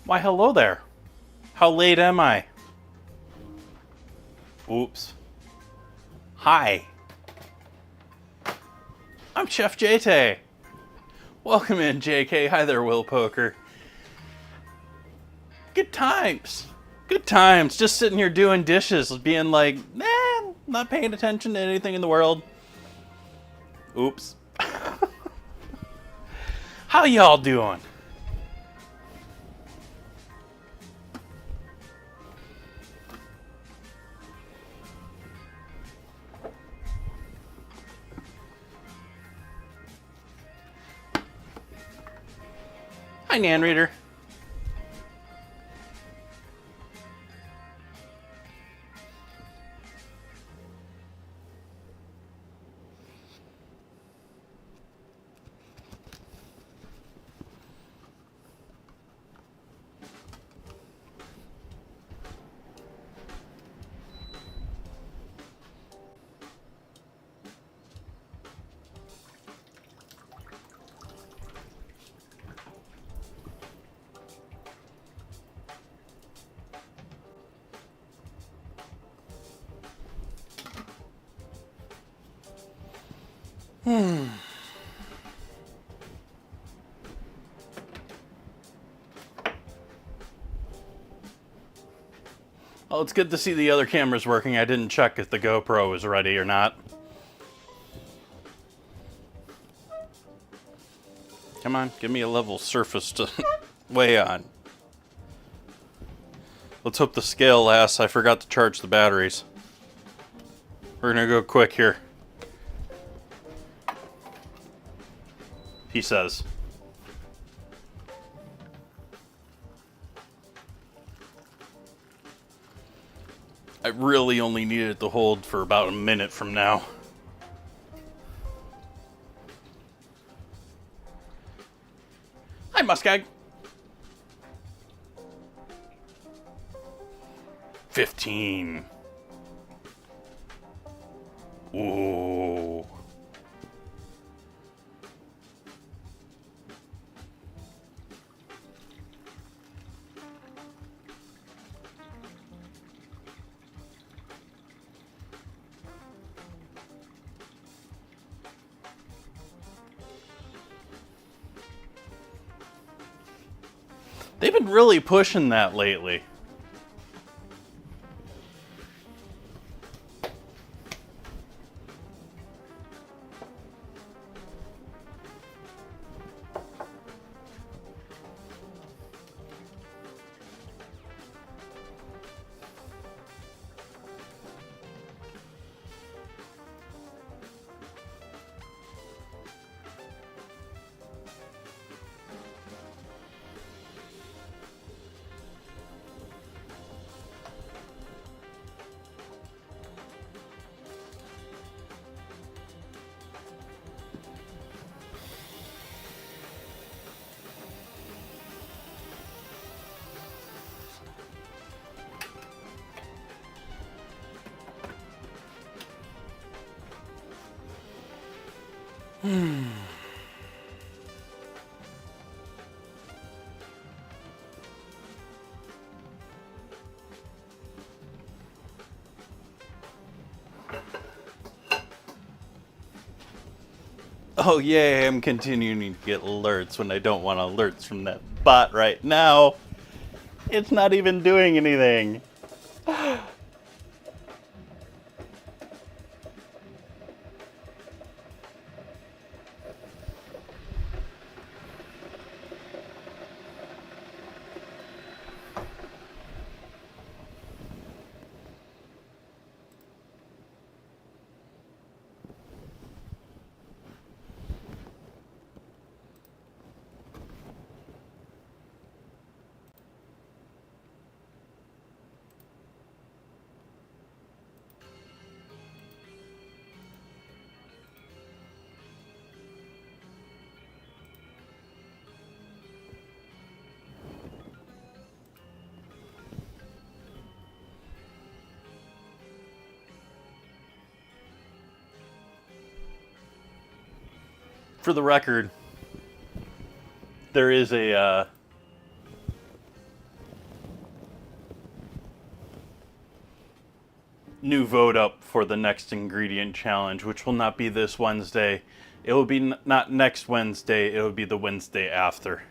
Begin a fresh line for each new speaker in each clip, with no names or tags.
Why, hello there. How late am I? Oops. Hi. I'm Chef Jay Tay. Welcome in, JK. Hi there, Will Poker. Good times. Good times. Just sitting here doing dishes, being like, not paying attention to anything in the world. Oops. How y'all doing? Hi, Nan Reader. Well, it's good to see the other cameras working. I didn't check if the GoPro was ready or not. Come on, give me a level surface to weigh on. Let's hope the scale lasts. I forgot to charge the batteries. We're gonna go quick here. He says. I really only needed it to hold for about a minute from now. Hi, Muskeg. 15. Ooh. They've been really pushing that lately. Oh yay, I'm continuing to get alerts when I don't want alerts from that bot right now. It's not even doing anything. For the record, there is a new vote up for the next ingredient challenge, which will not be this Wednesday. It will be not next Wednesday, it will be the Wednesday after.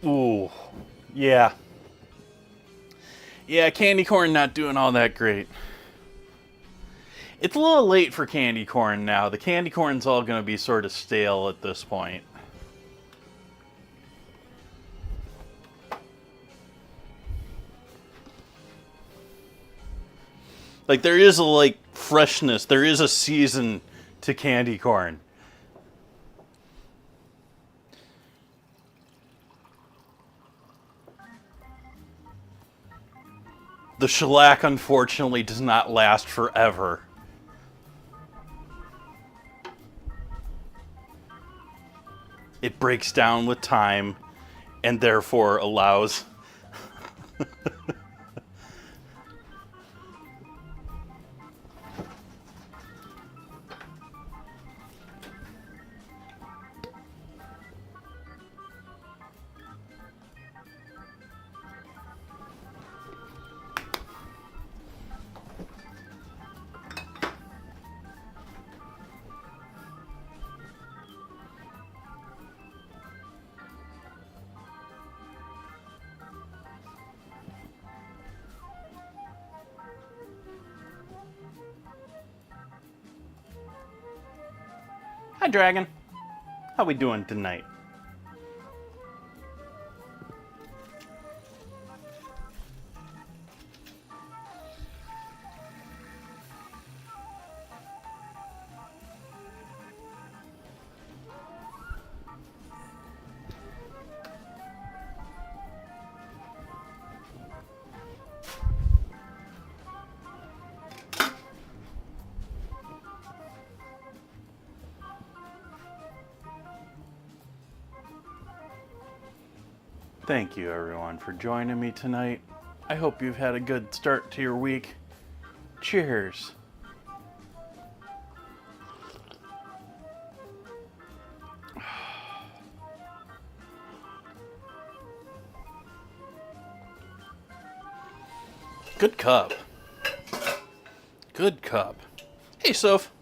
Ooh, yeah. Yeah, candy corn not doing all that great. It's a little late for candy corn now. The candy corn's all going to be sort of stale at this point. Like, there is a, like, freshness. There is a season to candy corn. The shellac, unfortunately, does not last forever. It breaks down with time, and therefore allows... Hi, Dragon. How we doing tonight? Thank you, everyone, for joining me tonight. I hope you've had a good start to your week. Cheers. Good cup. Good cup. Hey, Soph.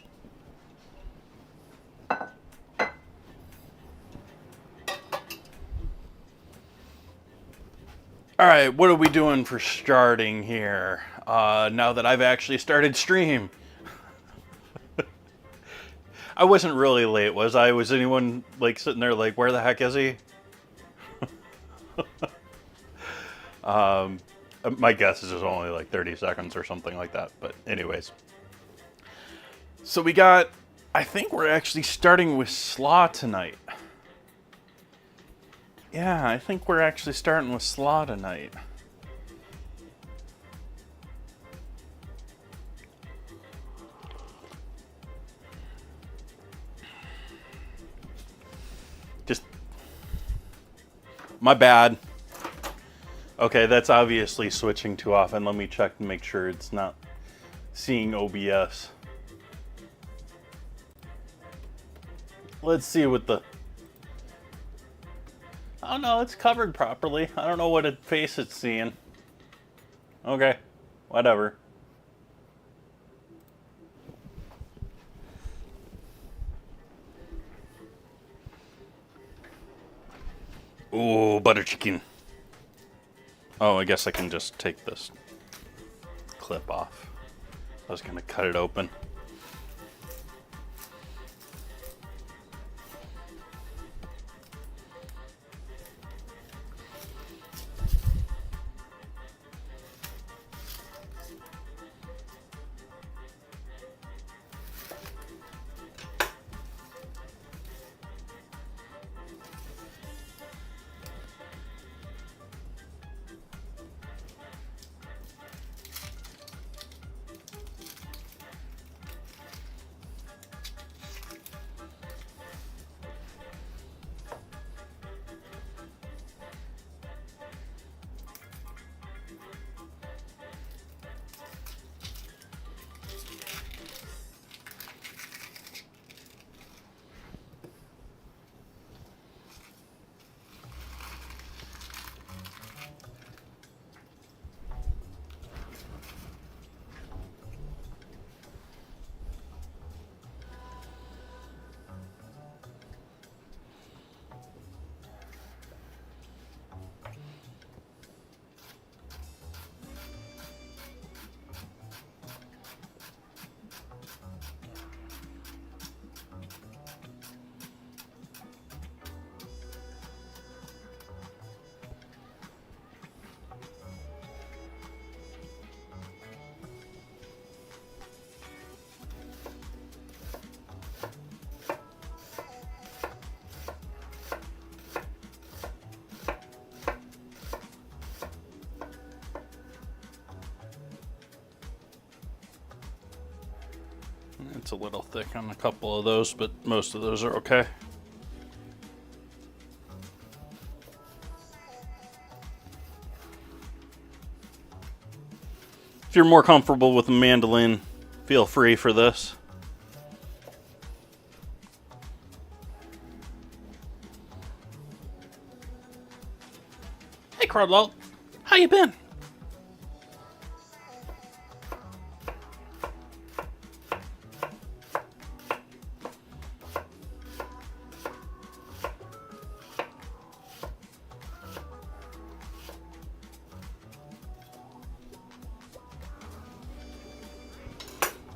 All right, what are we doing for starting here? Now that I've actually started stream. I wasn't really late, was I? Was anyone like sitting there like, where the heck is he? My guess is it's only like 30 seconds or something like that. But anyways. So we got, I think we're actually starting with slaw tonight. Yeah, I think we're actually starting with slaw tonight. Just, my bad. Okay, that's obviously switching too often. Let me check to make sure it's not seeing OBS. Let's see what the... Oh no, it's covered properly. I don't know what face it's seeing. Okay, whatever. Ooh, butter chicken. Oh, I guess I can just take this clip off. I was gonna cut it open. It's a little thick on a couple of those, but most of those are okay. If you're more comfortable with a mandolin, feel free for this. Hey, Cardwell, how you been?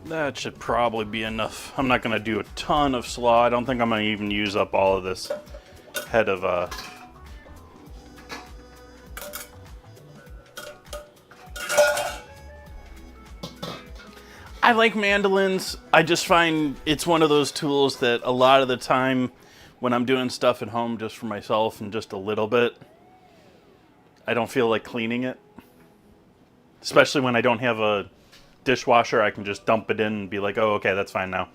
That should probably be enough. I'm not going to do a ton of slaw. I don't think I'm going to even use up all of this head of I like mandolins. I just find it's one of those tools that a lot of the time when I'm doing stuff at home just for myself and just a little bit, I don't feel like cleaning it. Especially when I don't have a dishwasher, I can just dump it in and be like, oh, okay, that's fine now.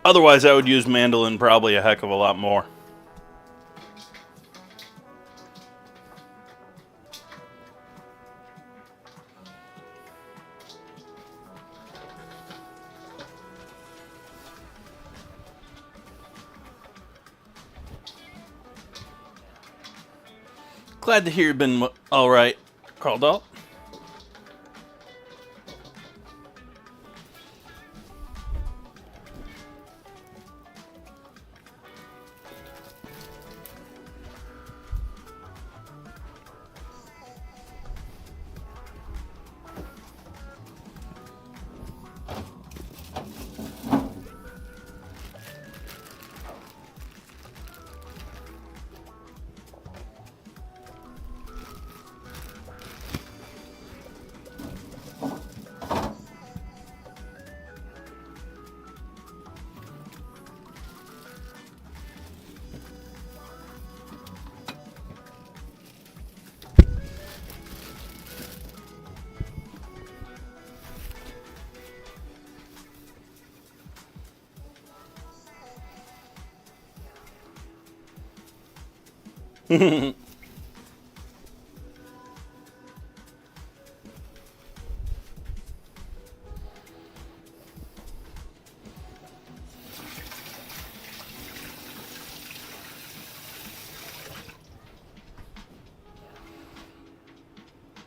Otherwise, I would use mandolin probably a heck of a lot more. Glad to hear you've been all right, Carl.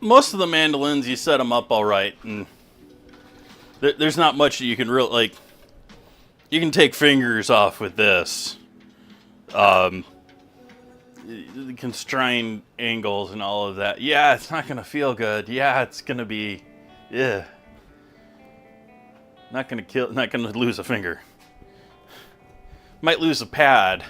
Most of the mandolins, you set them up all right, and there's not much that you can really, like, you can take fingers off with this. Constrained angles and all of that. Yeah, it's not going to feel good. Yeah, it's going to be, yeah. Not going to lose a finger. Might lose a pad.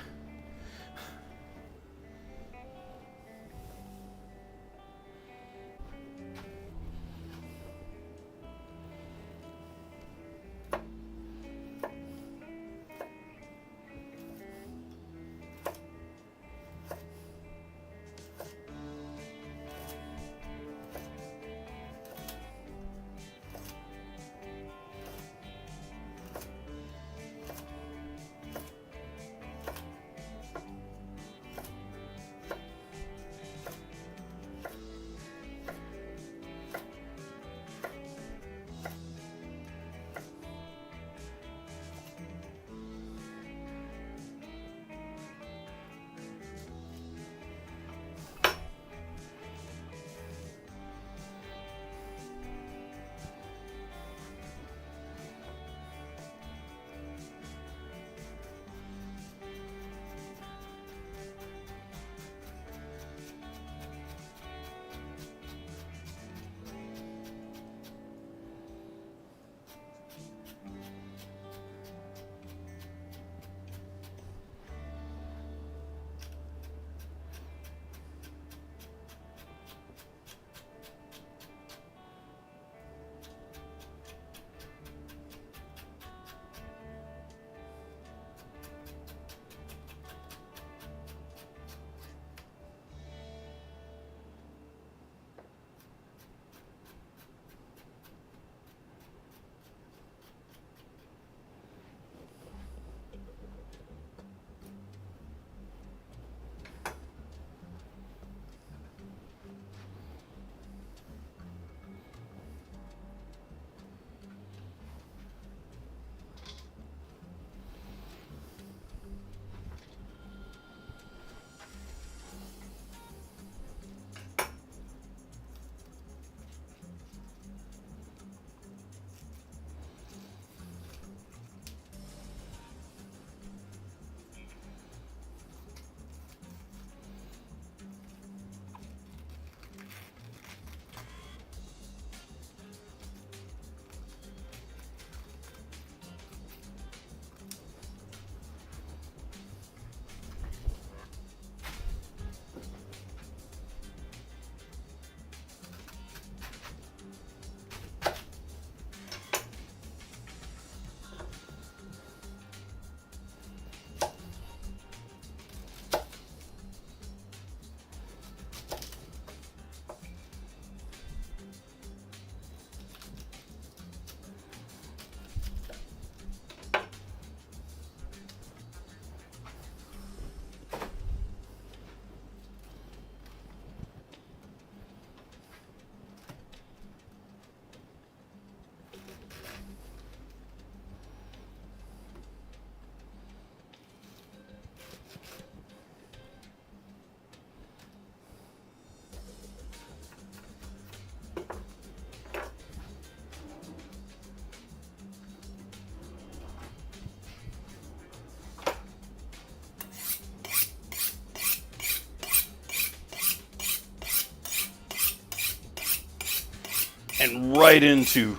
and right into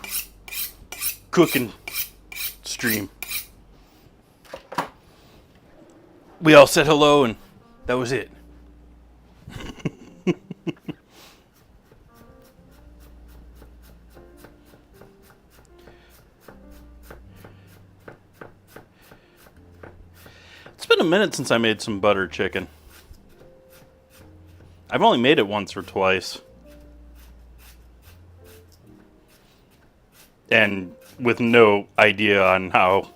cooking stream. We all said hello, and that was it. It's been a minute since I made some butter chicken. I've only made it once or twice. And with no idea on how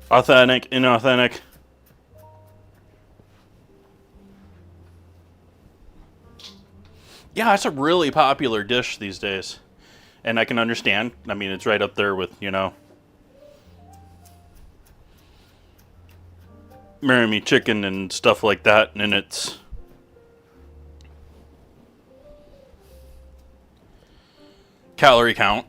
authentic, inauthentic. Yeah, it's a really popular dish these days. And I can understand. I mean, it's right up there with, marry me chicken and stuff like that. And it's calorie count.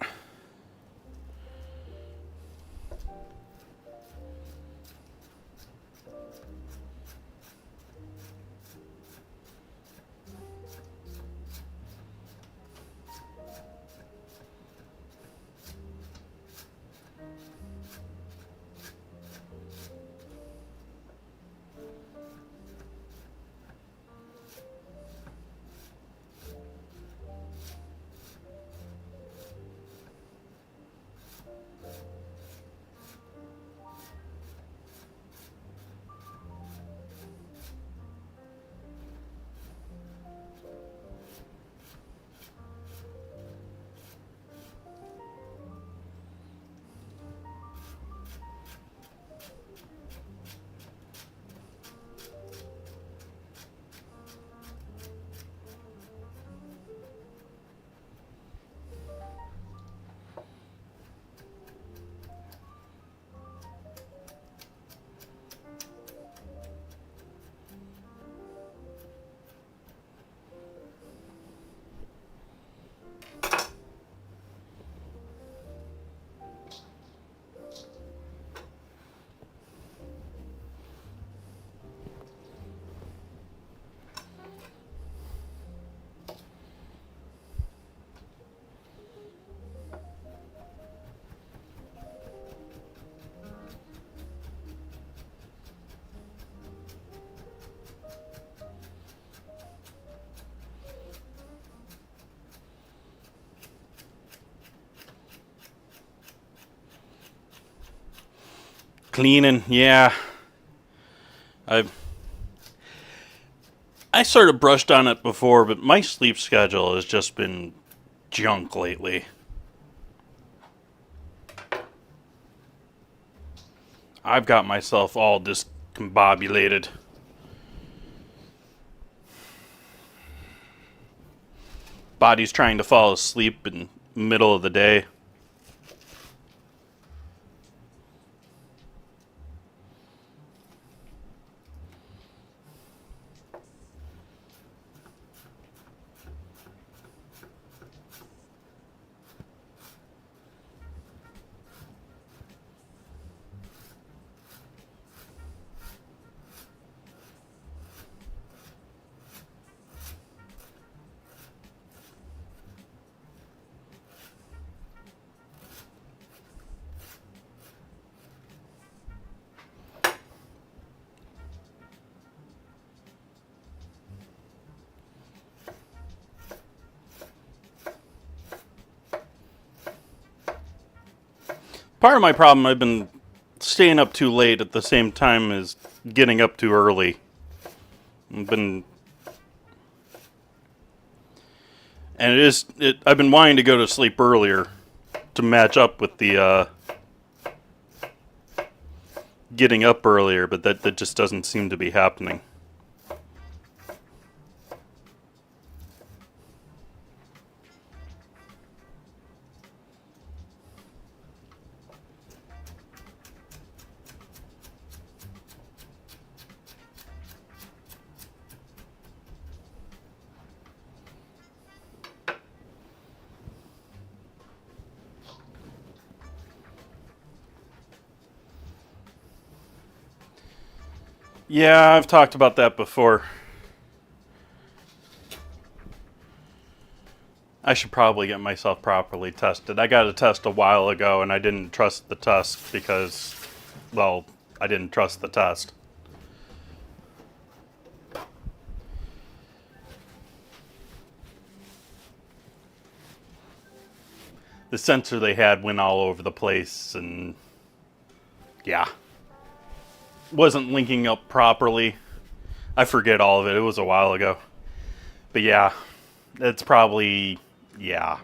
Cleaning, yeah. I sort of brushed on it before, but my sleep schedule has just been junk lately. I've got myself all discombobulated. Body's trying to fall asleep in the middle of the day. Part of my problem, I've been staying up too late at the same time as getting up too early. I've been wanting to go to sleep earlier to match up with the getting up earlier, but that just doesn't seem to be happening. Yeah, I've talked about that before. I should probably get myself properly tested. I got a test a while ago and I didn't trust the test because, well, I didn't trust the test. The sensor they had went all over the place and yeah, wasn't linking up properly. I forget all of it. It was a while ago. But yeah, it's probably, yeah.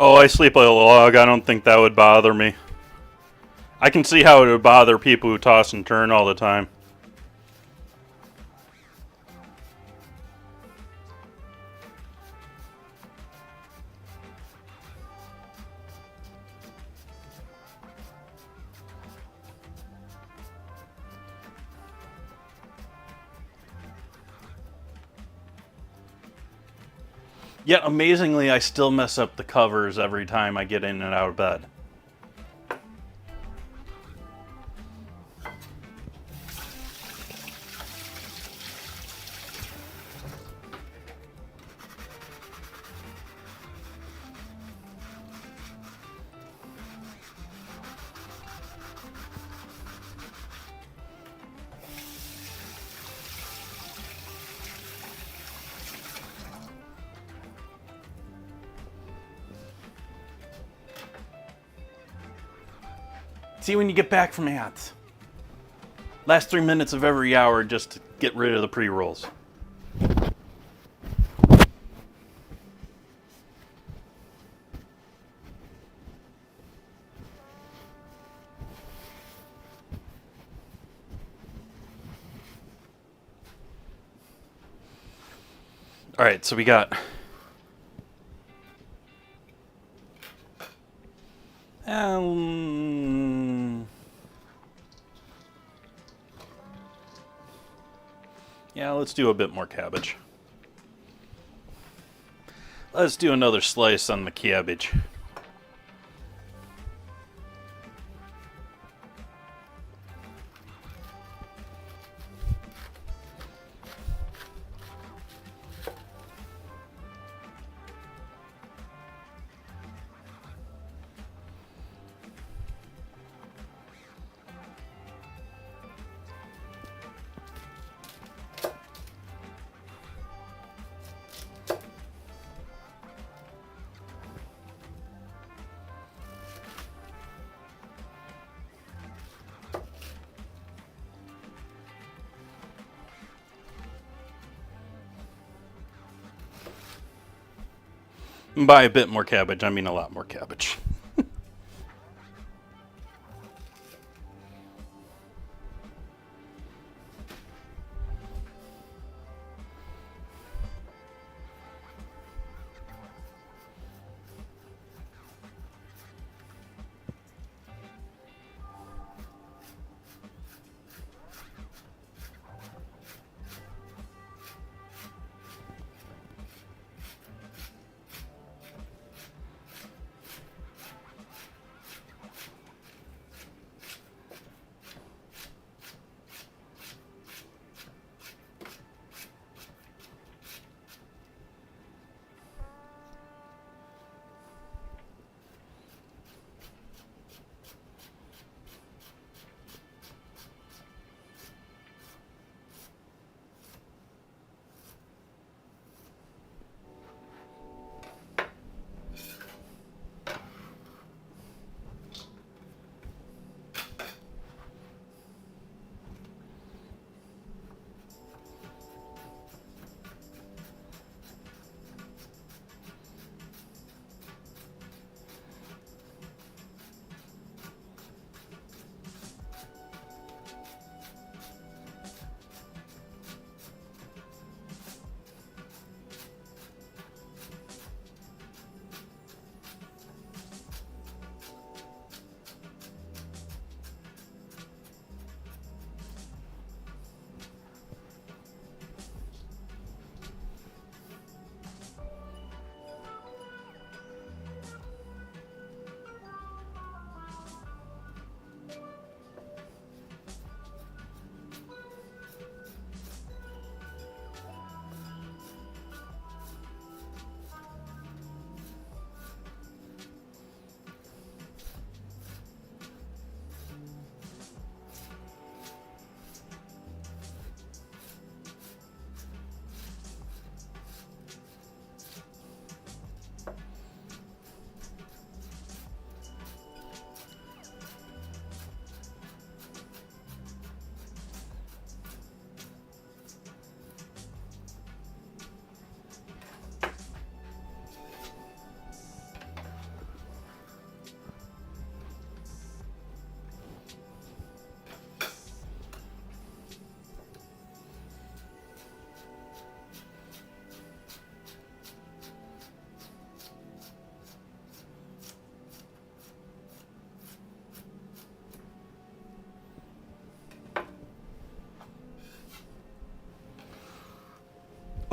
Oh, I sleep like a log. I don't think that would bother me. I can see how it would bother people who toss and turn all the time. Yet, amazingly, I still mess up the covers every time I get in and out of bed. See when you get back from ads. Last 3 minutes of every hour just to get rid of the pre-rolls. Alright, so we got yeah, let's do a bit more cabbage. Let's do another slice on the cabbage. And by a bit more cabbage, I mean a lot more cabbage.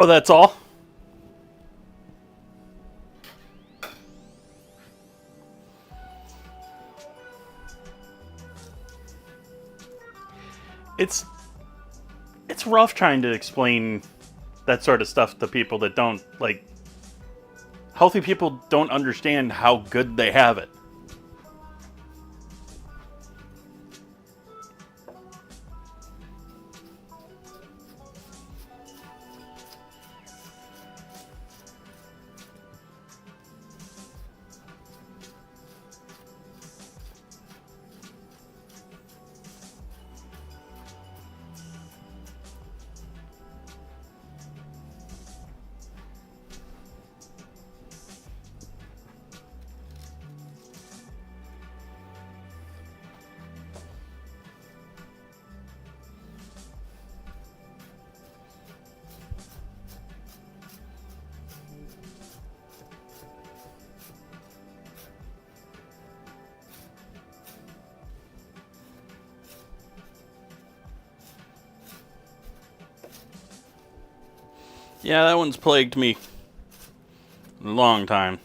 Oh, that's all? It's rough trying to explain that sort of stuff to people that don't, like, healthy people don't understand how good they have it. Yeah, that one's plagued me a long time.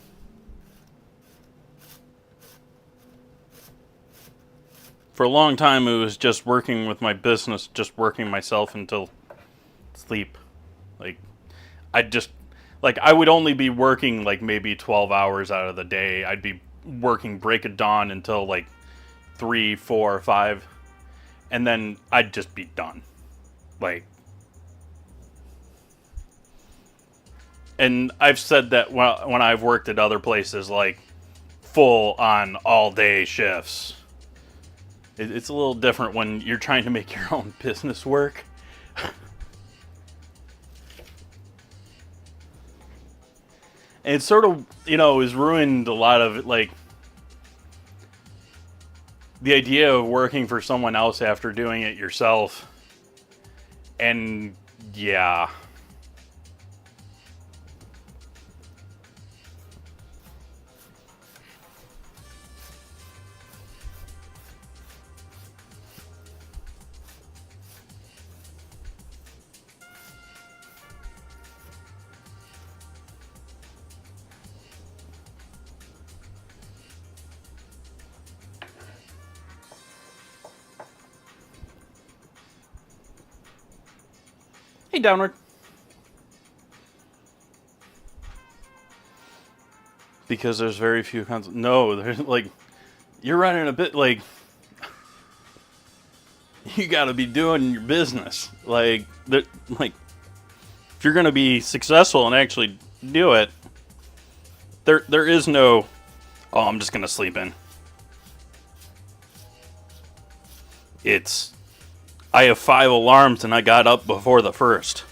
For a long time, it was just working with my business, just working myself until sleep. Like, I would only be working, like, maybe 12 hours out of the day. I'd be working break of dawn until, like, 3, 4, 5. And then I'd just be done. Like, and I've said that when I've worked at other places, like, full on all day shifts. It's a little different when you're trying to make your own business work. And it sort of, has ruined a lot of it, like, the idea of working for someone else after doing it yourself. And, yeah. Hey, Downward. Because there's very few No, there's, like, you're running a bit, like, you gotta be doing your business. Like, if you're gonna be successful and actually do it, there is no, oh, I'm just gonna sleep in. It's, I have 5 alarms and I got up before the first.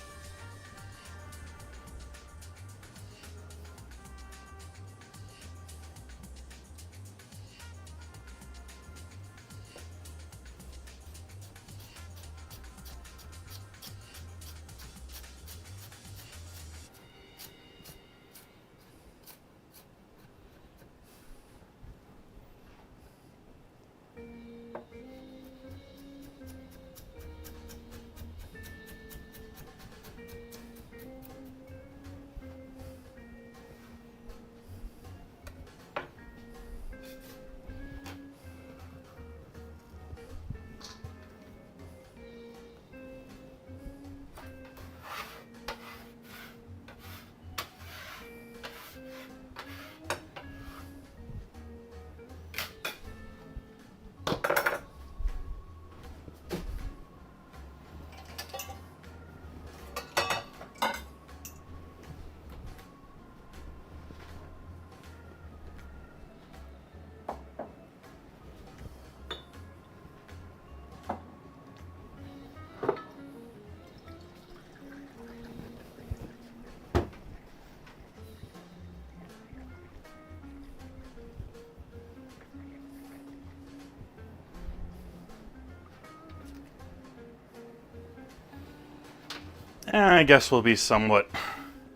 I guess we'll be somewhat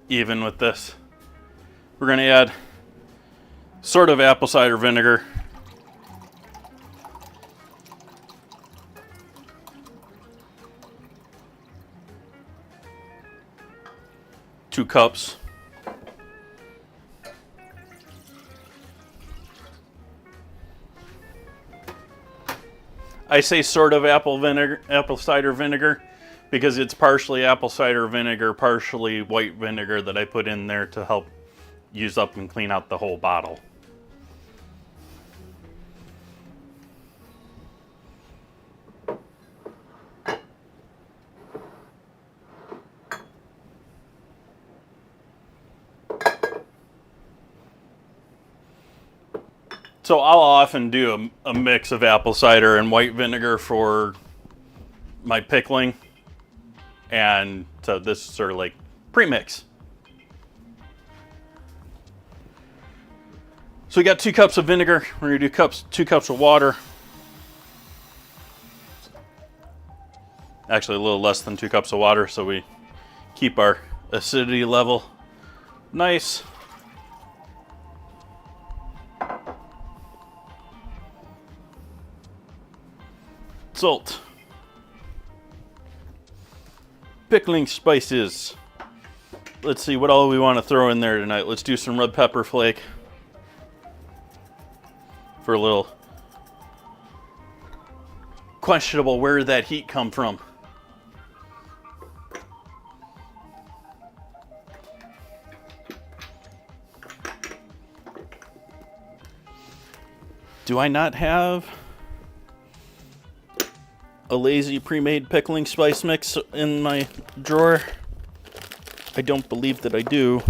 even with this. We're going to add sort of apple cider vinegar. 2 cups. I say sort of apple cider vinegar, because it's partially apple cider vinegar, partially white vinegar that I put in there to help use up and clean out the whole bottle. So I'll often do a mix of apple cider and white vinegar for my pickling. And so this is sort of like pre-mix. So we got 2 cups of vinegar. We're gonna do 2 cups of water. Actually a little less than 2 cups of water, so we keep our acidity level nice. Salt. Pickling spices. Let's see what all we want to throw in there tonight. Let's do some red pepper flake for a little questionable where did that heat come from. Do I not have a lazy pre-made pickling spice mix in my drawer? I don't believe that I do.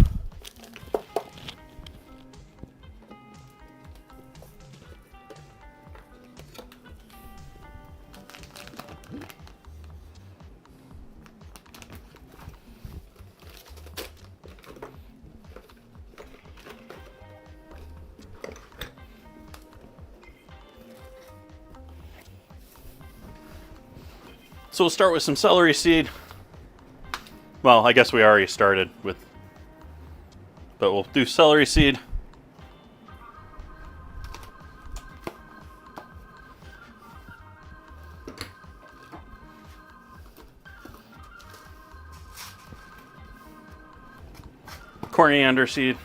So we'll start with some celery seed. Well, I guess we already started with, but we'll do celery seed. Coriander seed.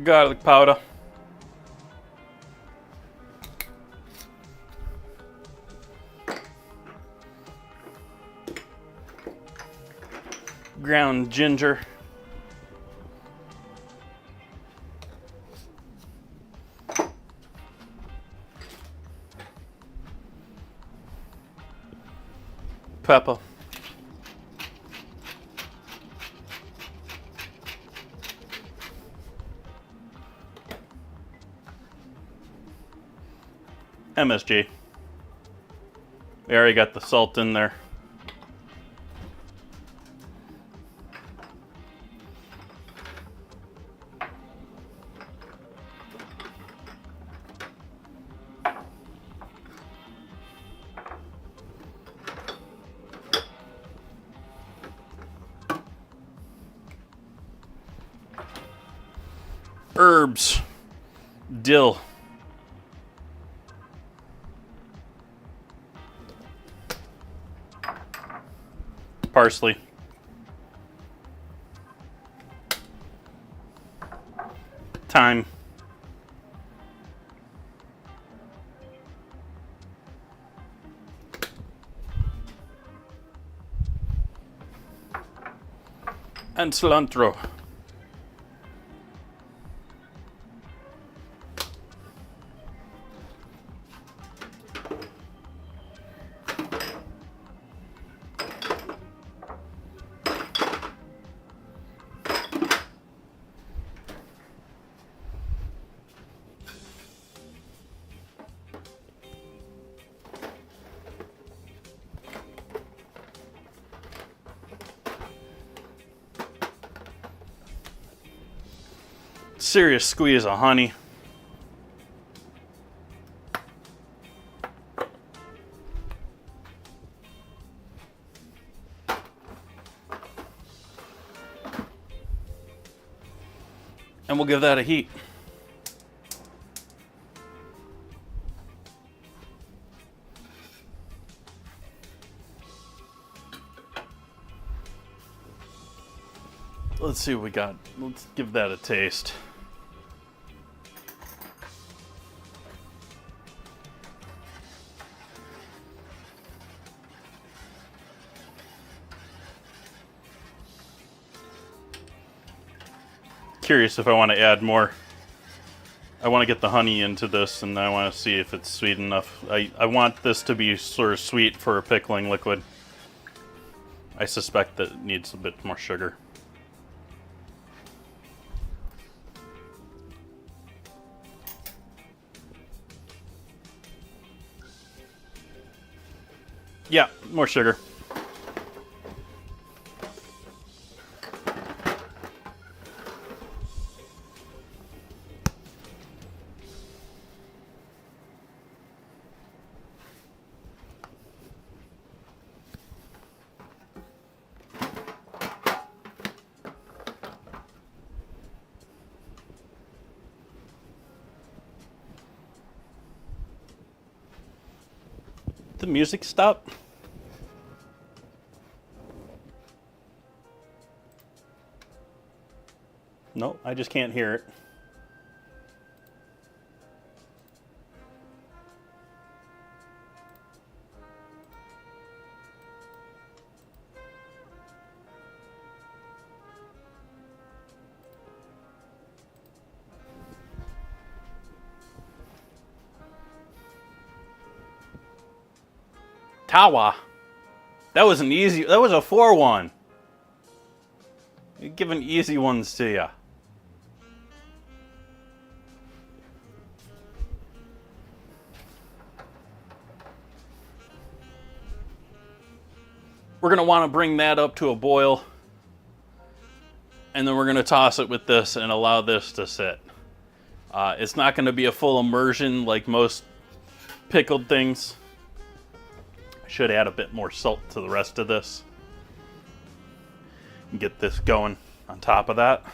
Garlic powder. Ground ginger. Pepper. MSG. We already got the salt in there. Herbs. Dill. Parsley. Thyme. And cilantro. Serious squeeze of honey. And we'll give that a heat. Let's see what we got. Let's give that a taste. Curious if I want to add more. I want to get the honey into this, and I want to see if it's sweet enough. I want this to be sort of sweet for a pickling liquid. I suspect that it needs a bit more sugar. Yeah, more sugar. The music stop? No, I just can't hear it. Tawa. That was an easy, that was a 4-1. You're giving easy ones to you. We're going to want to bring that up to a boil. And then we're going to toss it with this and allow this to sit. It's not going to be a full immersion like most pickled things. I should add a bit more salt to the rest of this. And get this going on top of that.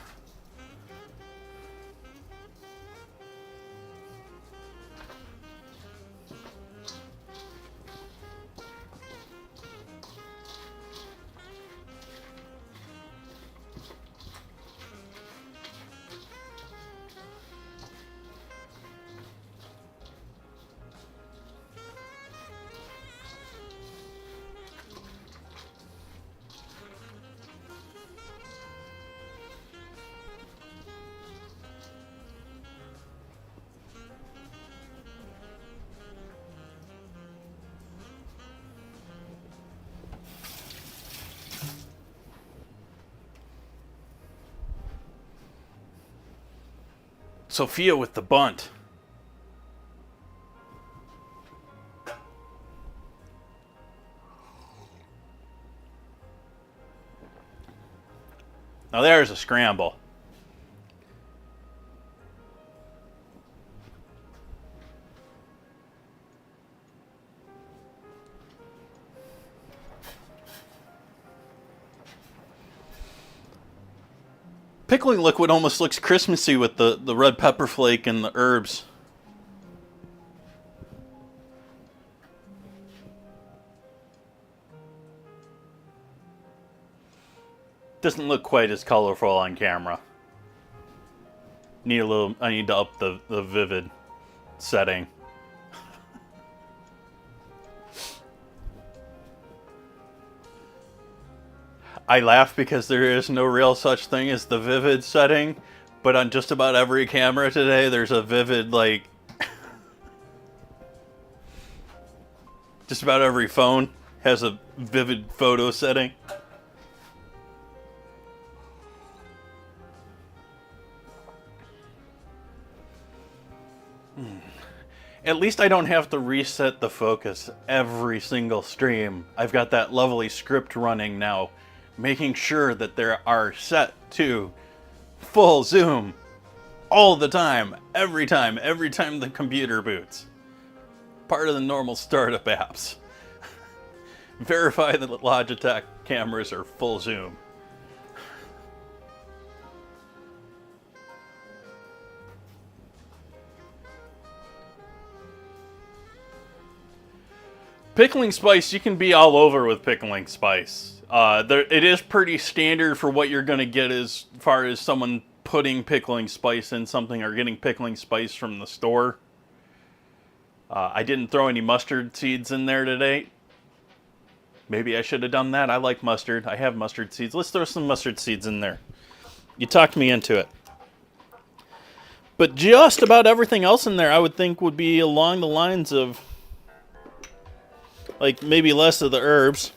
Sophia with the bunt. Now there's a scramble. Pickling liquid almost looks Christmassy with the red pepper flake and the herbs. Doesn't look quite as colorful on camera. I need to up the vivid setting. I laugh because there is no real such thing as the vivid setting, but on just about every camera today, there's a vivid, like... just about every phone has a vivid photo setting. At least I don't have to reset the focus every single stream. I've got that lovely script running now, making sure that they are set to full zoom all the time, every time the computer boots. Part of the normal startup apps. Verify that Logitech cameras are full zoom. Pickling spice, you can be all over with pickling spice. It is pretty standard for what you're going to get as far as someone putting pickling spice in something or getting pickling spice from the store. I didn't throw any mustard seeds in there today. Maybe I should have done that. I like mustard. I have mustard seeds. Let's throw some mustard seeds in there. You talked me into it. But just about everything else in there I would think would be along the lines of, like, maybe less of the herbs.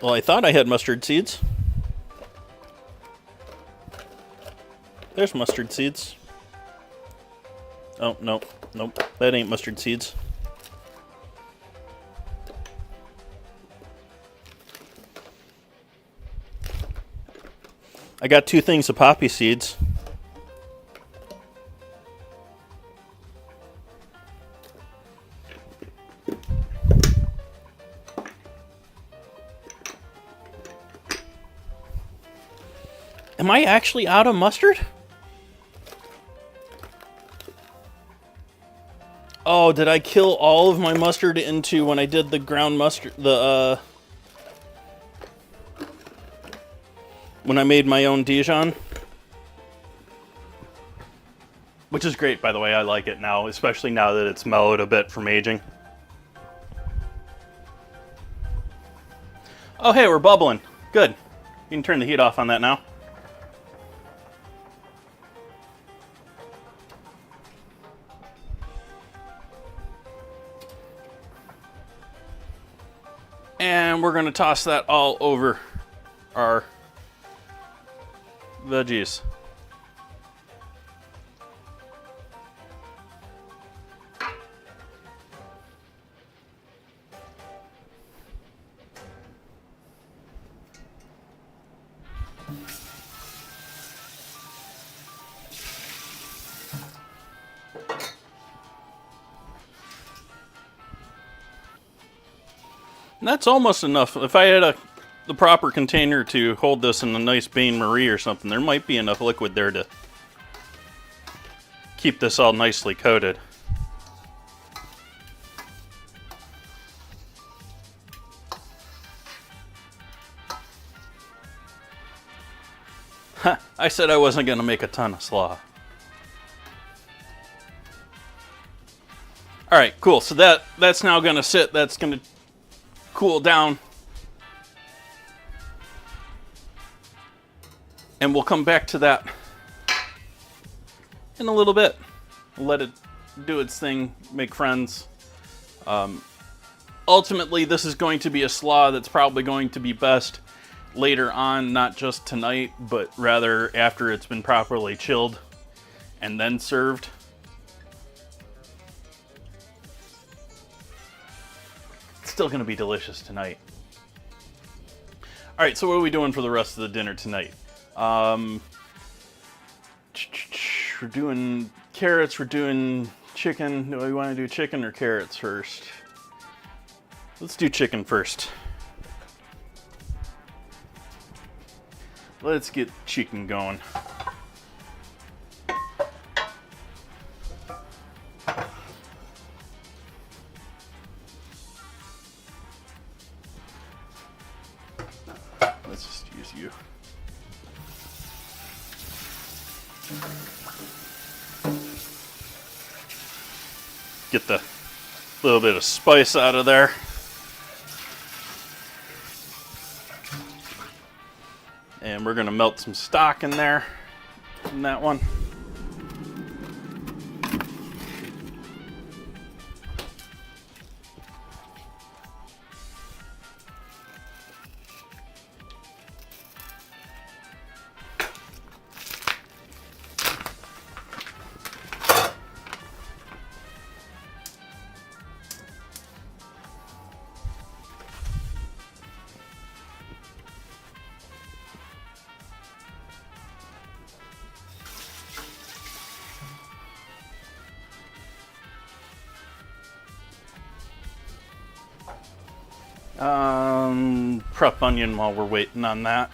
Well, I thought I had mustard seeds. There's mustard seeds. Oh, nope. That ain't mustard seeds. I got 2 things of poppy seeds. Am I actually out of mustard? Oh, did I kill all of my mustard into when I did the ground mustard, when I made my own Dijon? Which is great, by the way. I like it now, especially now that it's mellowed a bit from aging. Oh, hey, we're bubbling. Good. You can turn the heat off on that now. And we're going to toss that all over our veggies. And that's almost enough. If I had the proper container to hold this in a nice bain-marie or something, there might be enough liquid there to keep this all nicely coated. I said I wasn't going to make a ton of slaw. Alright, cool. So that's now going to sit. That's going to cool down. And we'll come back to that in a little bit. We'll let it do its thing, make friends. Ultimately, this is going to be a slaw that's probably going to be best later on, not just tonight, but rather after it's been properly chilled and then served. It's still going to be delicious tonight. All right, so what are we doing for the rest of the dinner tonight? We're doing carrots, we're doing chicken. Do we want to do chicken or carrots first? Let's do chicken first. Let's get chicken going. Let's just use you. Get the little bit of spice out of there. And we're going to melt some stock in there, in that one. Prep onion while we're waiting on that.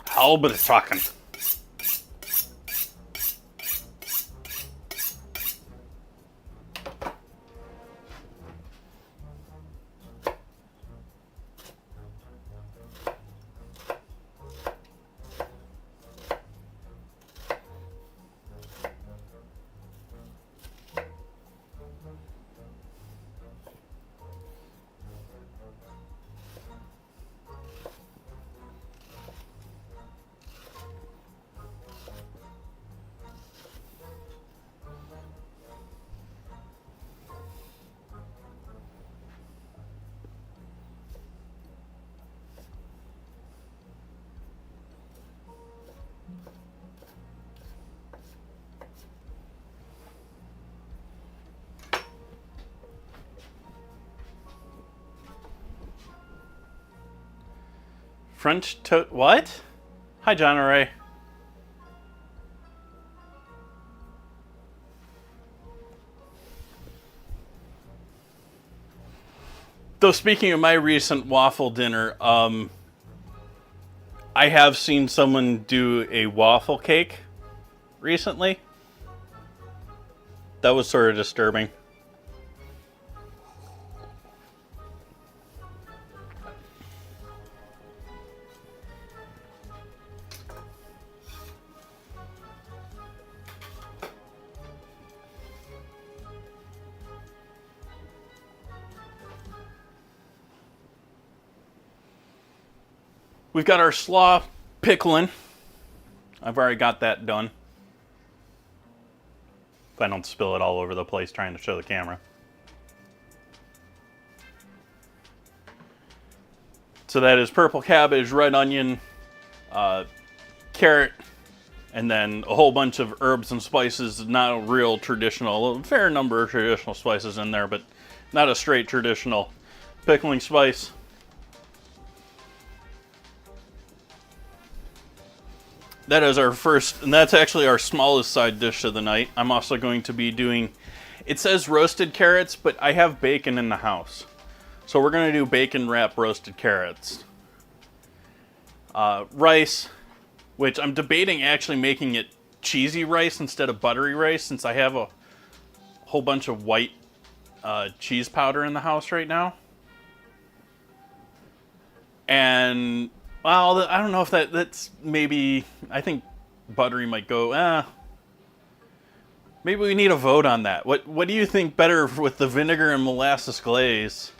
Hell but it's talking. French toast. What? Hi, John Ray. Though, speaking of my recent waffle dinner, I have seen someone do a waffle cake recently. That was sort of disturbing. We've got our slaw pickling. I've already got that done. If I don't spill it all over the place trying to show the camera. So that is purple cabbage, red onion, carrot, and then a whole bunch of herbs and spices. Not a real traditional, a fair number of traditional spices in there, but not a straight traditional pickling spice. That is our first, and that's actually our smallest side dish of the night. I'm also going to be doing, it says roasted carrots, but I have bacon in the house. So we're going to do bacon wrap roasted carrots. Rice, which I'm debating actually making it cheesy rice instead of buttery rice, since I have a whole bunch of white cheese powder in the house right now. And well, I don't know if that's maybe, I think buttery might go, maybe we need a vote on that. What do you think better with the vinegar and molasses glaze?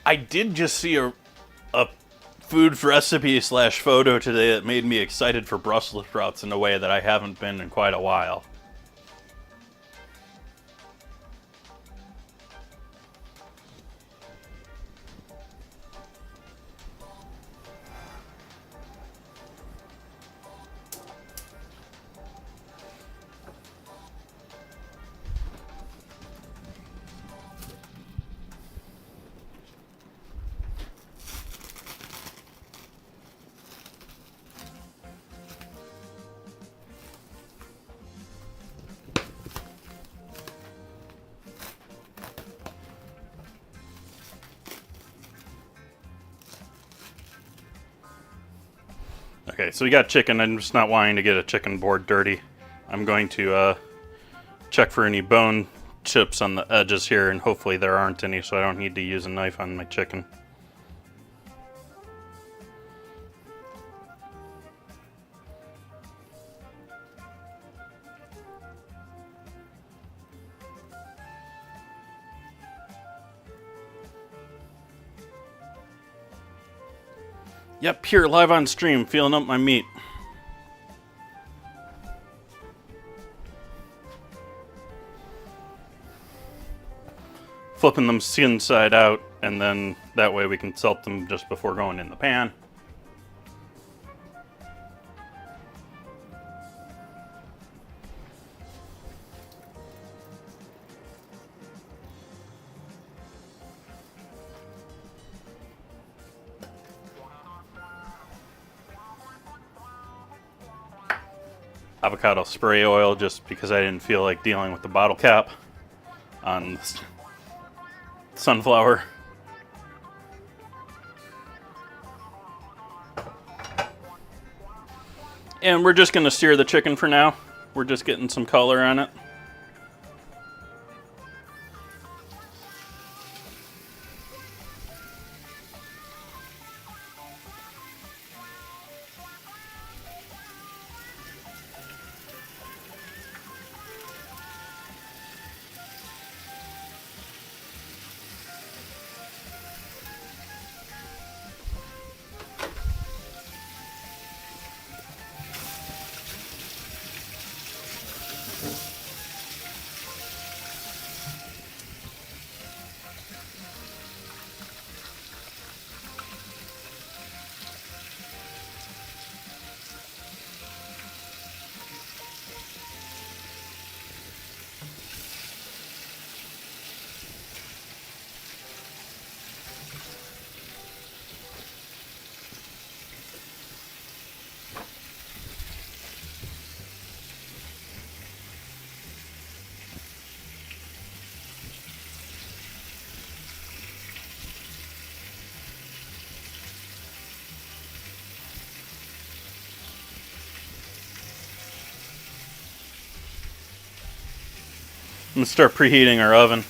I did just see a food recipe / photo today that made me excited for Brussels sprouts in a way that I haven't been in quite a while. Okay, so we got chicken. I'm just not wanting to get a chicken board dirty. I'm going to check for any bone chips on the edges here, and hopefully there aren't any, so I don't need to use a knife on my chicken. Yep, here, live on stream, feeling up my meat. Flipping them inside out, and then that way we can salt them just before going in the pan. Avocado spray oil, just because I didn't feel like dealing with the bottle cap on sunflower. And we're just going to sear the chicken for now. We're just getting some color on it. I'm going to start preheating our oven.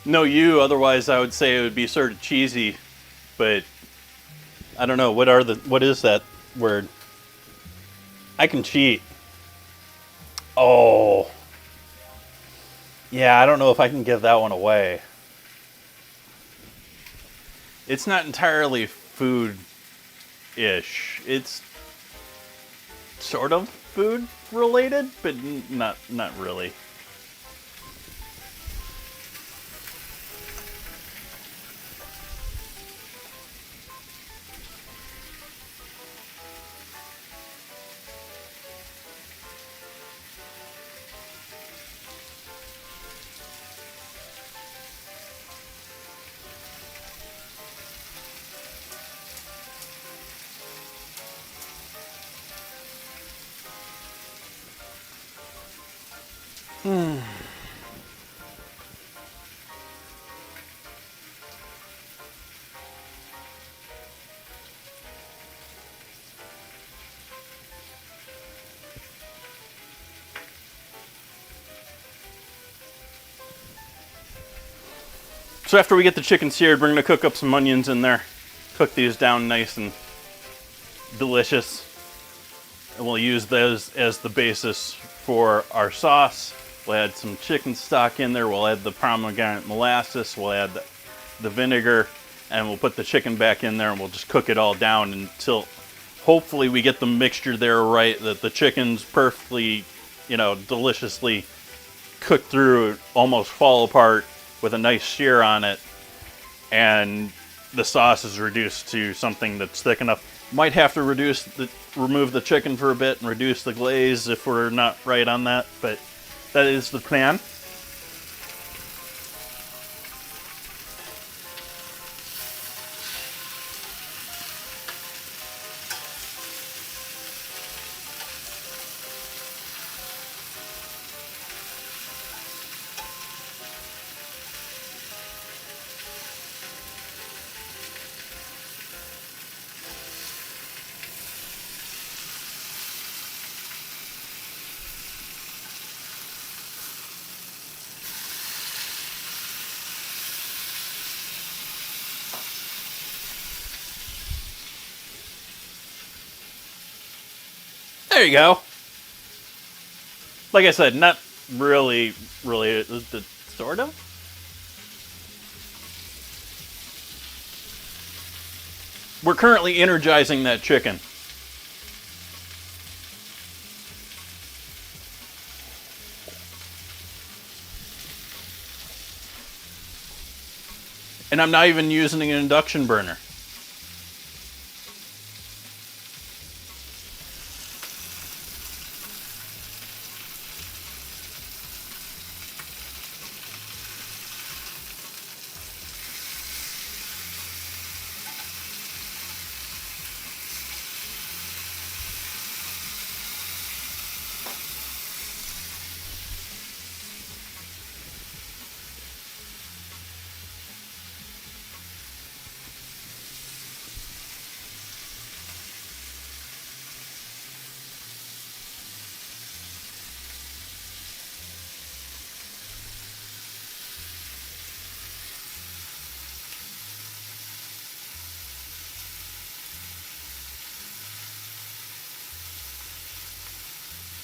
No, otherwise I would say it would be sort of cheesy, but I don't know, what is that word? I can cheat. Oh. Yeah, I don't know if I can give that one away. It's not entirely food-ish. It's sort of food related, but not really. So after we get the chicken seared, we're going to cook up some onions in there. Cook these down nice and delicious. And we'll use those as the basis for our sauce. We'll add some chicken stock in there. We'll add the pomegranate molasses. We'll add the vinegar. And we'll put the chicken back in there and we'll just cook it all down until hopefully we get the mixture there right, that the chicken's perfectly, deliciously cooked through, almost fall apart with a nice sear on it, and the sauce is reduced to something that's thick enough. Might have to remove the chicken for a bit and reduce the glaze if we're not right on that, but that is the plan. There you go. Like I said, not really the sort of. We're currently energizing that chicken. And I'm not even using an induction burner.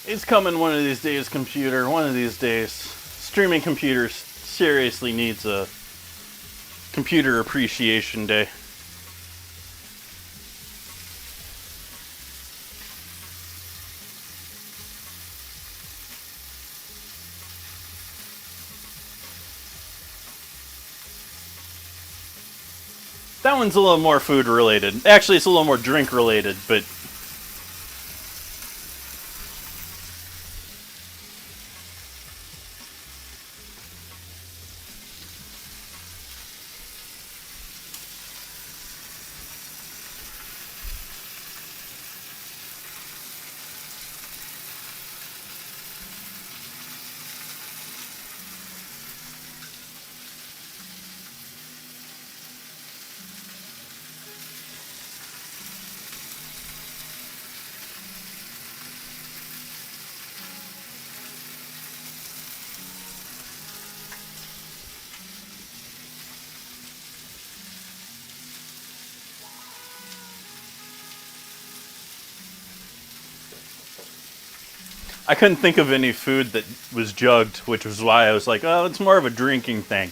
It's coming one of these days, computer. One of these days. Streaming computers seriously needs a computer appreciation day. That one's a little more food related. Actually, it's a little more drink related, but I couldn't think of any food that was jugged, which was why I was like, oh, it's more of a drinking thing.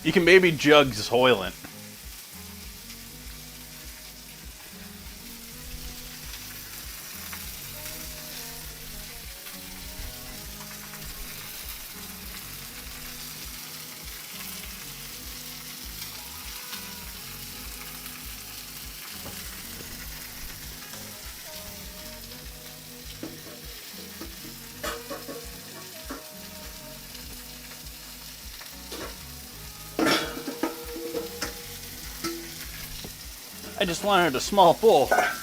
You can maybe jug Soylent. I just wanted a small bowl. Oh,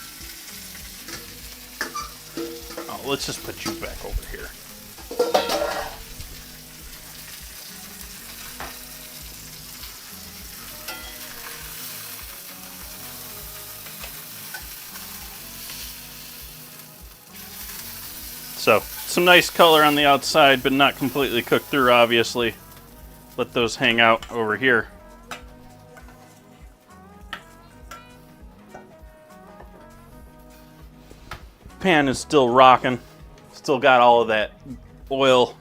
let's just put you back over here. So, some nice color on the outside, but not completely cooked through, obviously. Let those hang out over here. Pan is still rocking. Still got all of that oil,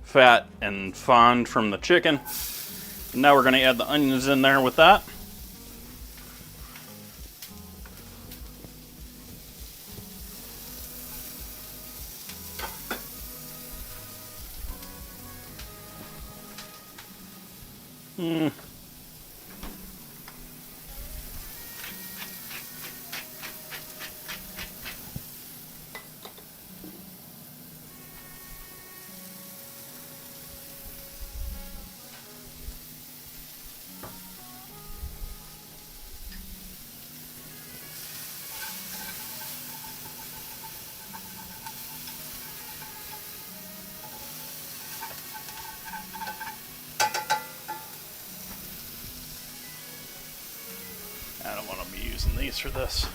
fat, and fond from the chicken. And now we're going to add the onions in there with that. I don't want to be using these for this.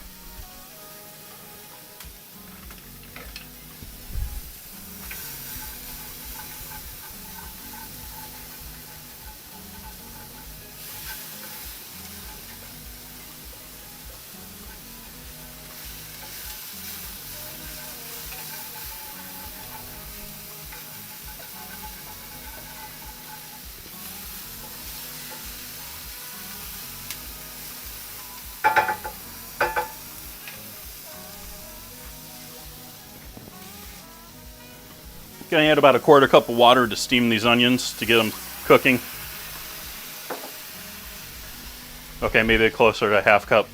Gonna add about a quarter cup of water to steam these onions to get them cooking. Okay, maybe closer to a half cup.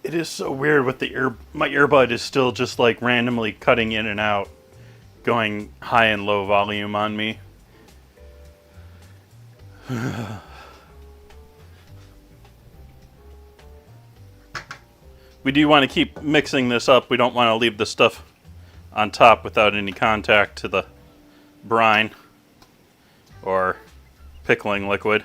It is so weird with the my earbud is still just like randomly cutting in and out, going high and low volume on me. We do want to keep mixing this up. We don't want to leave the stuff on top without any contact to the brine or pickling liquid.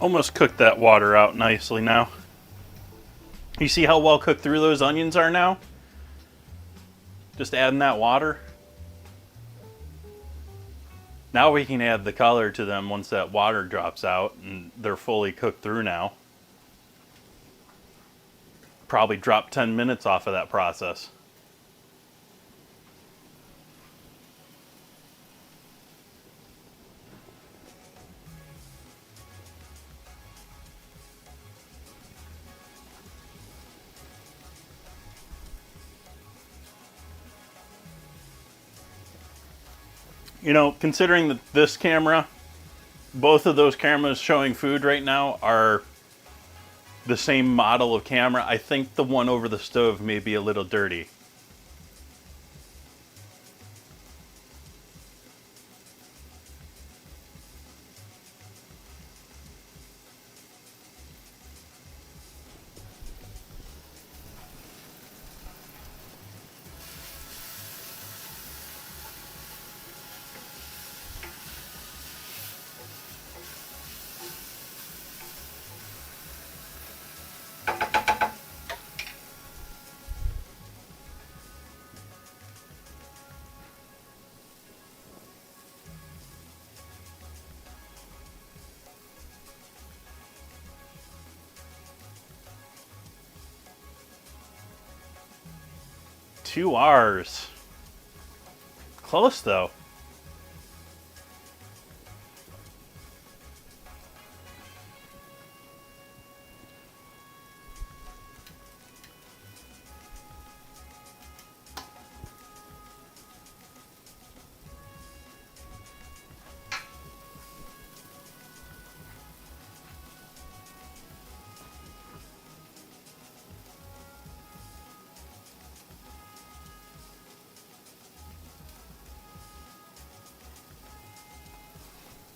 Almost cooked that water out nicely now. You see how well cooked through those onions are now? Just adding that water. Now we can add the color to them once that water drops out and they're fully cooked through now. Probably drop 10 minutes off of that process. You know, considering that this camera, both of those cameras showing food right now are the same model of camera, I think the one over the stove may be a little dirty. 2 R's. Close though.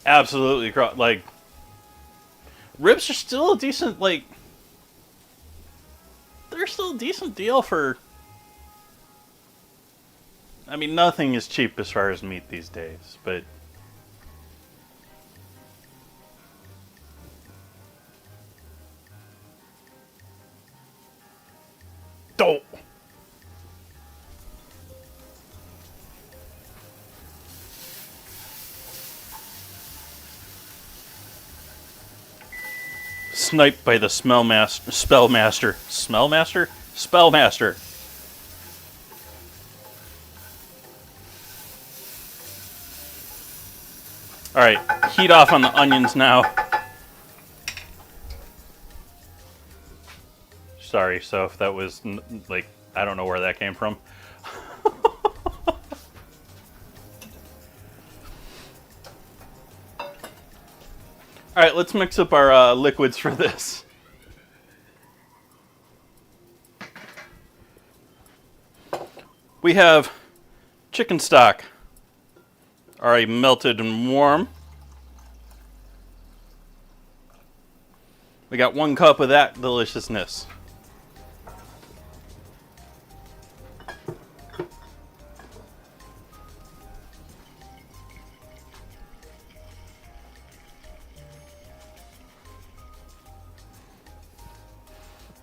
Absolutely, like, ribs are still a decent, like, they're still a decent deal for, I mean, nothing is cheap as far as meat these days, but don't. Sniped by the spellmaster. Alright, heat off on the onions now. Sorry, so if that was, like, I don't know where that came from. Alright, let's mix up our liquids for this. We have chicken stock, already melted and warm. We got 1 cup of that deliciousness.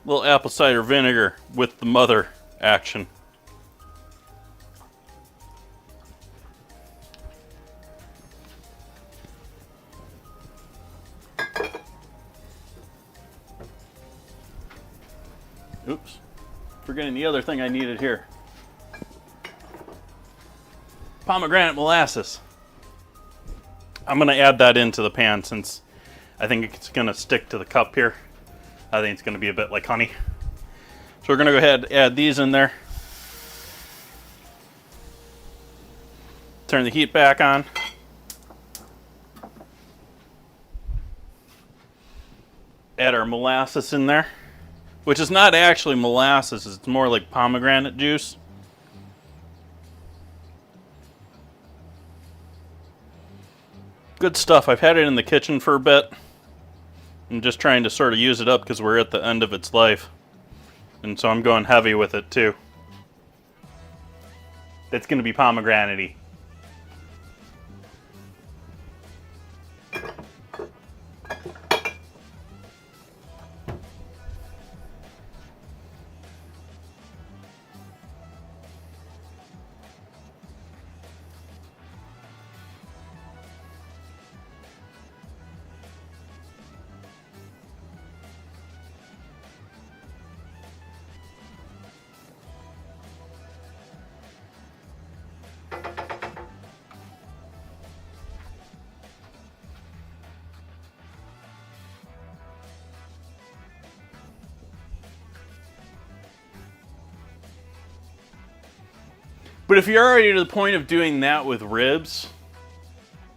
Little apple cider vinegar with the mother action. Oops, forgetting the other thing I needed here. Pomegranate molasses. I'm going to add that into the pan since I think it's going to stick to the cup here. I think it's going to be a bit like honey. So we're going to go ahead and add these in there. Turn the heat back on. Add our molasses in there, which is not actually molasses, it's more like pomegranate juice. Good stuff. I've had it in the kitchen for a bit. I'm just trying to sort of use it up because we're at the end of its life. And so I'm going heavy with it too. It's going to be pomegranate-y. But if you're already to the point of doing that with ribs,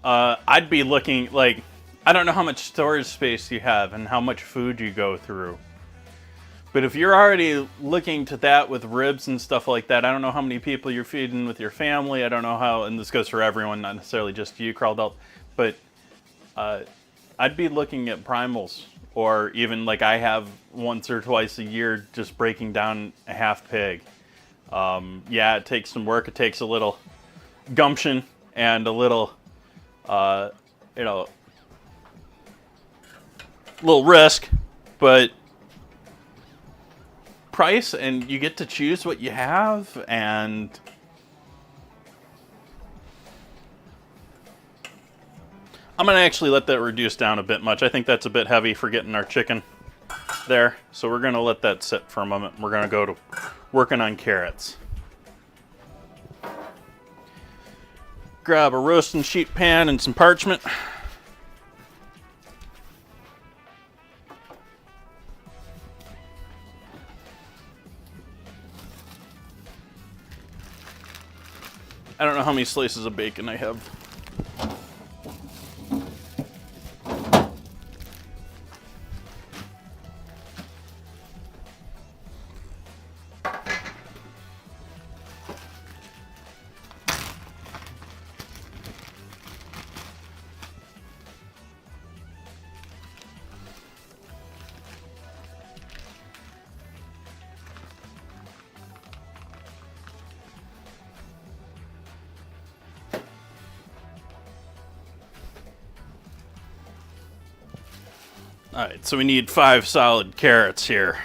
I'd be looking, like, I don't know how much storage space you have and how much food you go through. But if you're already looking to that with ribs and stuff like that, I don't know how many people you're feeding with your family. I don't know how, and this goes for everyone, not necessarily just you, Carl Delt. But I'd be looking at primals, or even like I have once or twice a year, just breaking down a half pig. Yeah, it takes some work. It takes a little gumption and a little, you know, little risk, but price, and you get to choose what you have. And I'm going to actually let that reduce down a bit much. I think that's a bit heavy for getting our chicken there. So we're going to let that sit for a moment. We're going to go to working on carrots. Grab a roasting sheet pan and some parchment. I don't know how many slices of bacon I have. Alright, so we need 5 solid carrots here.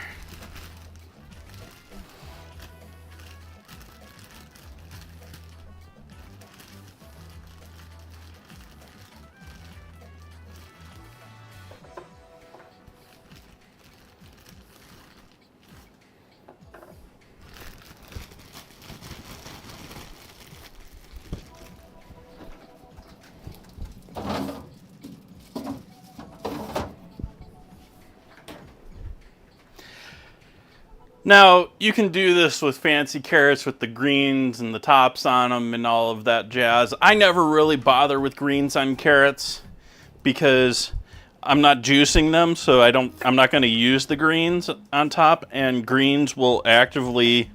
Now, you can do this with fancy carrots with the greens and the tops on them and all of that jazz. I never really bother with greens on carrots because I'm not juicing them, so I'm not going to use the greens on top, and greens will actively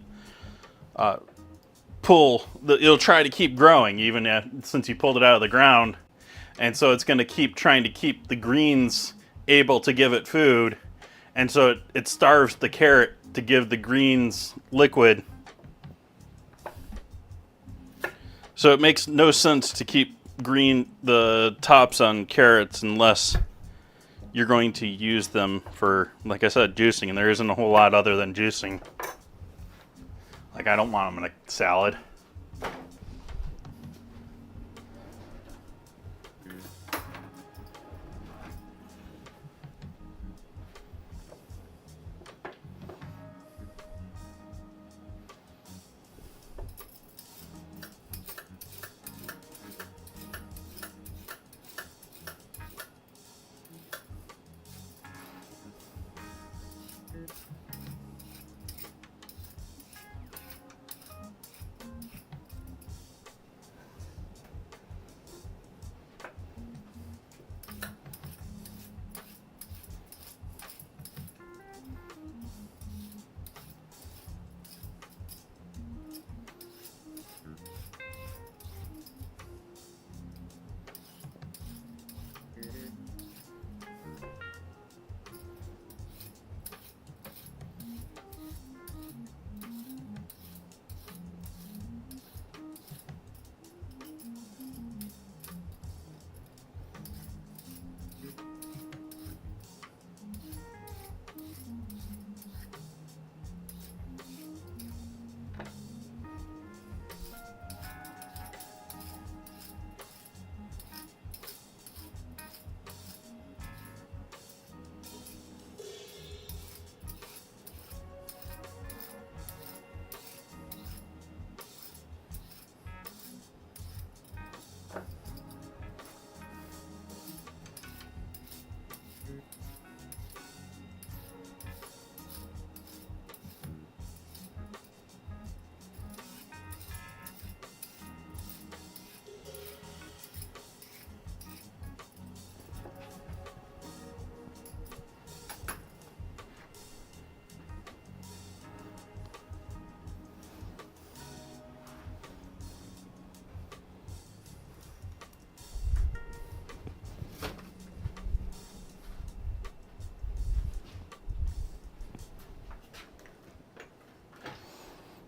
it'll try to keep growing even since you pulled it out of the ground. And so it's going to keep trying to keep the greens able to give it food. And so it starves the carrot to give the greens liquid. So it makes no sense to keep the tops on carrots unless you're going to use them for, like I said, juicing. And there isn't a whole lot other than juicing. Like, I don't want them in a salad.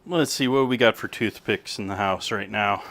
Let's see what we got for toothpicks in the house right now.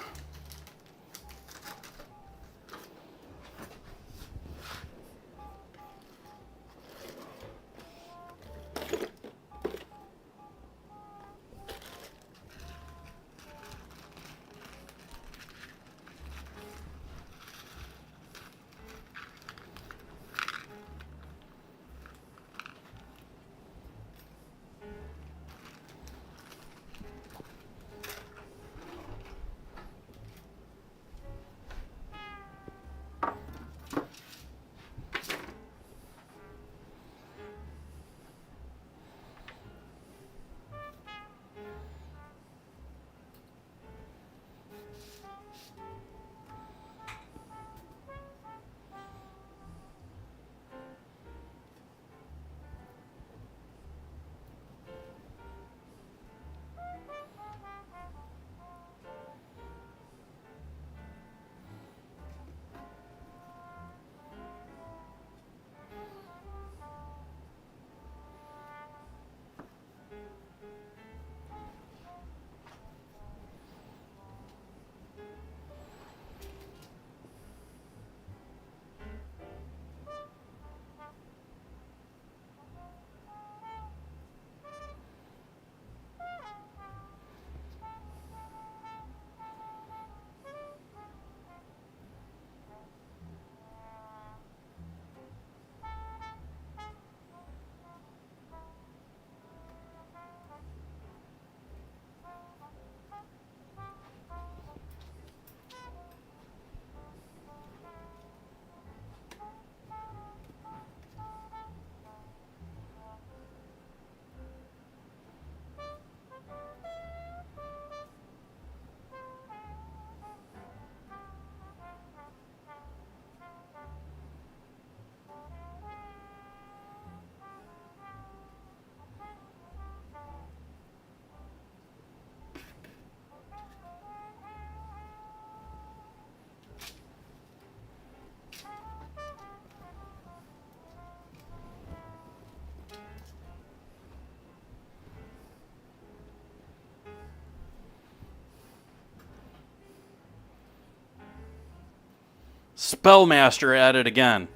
Spellmaster at it again.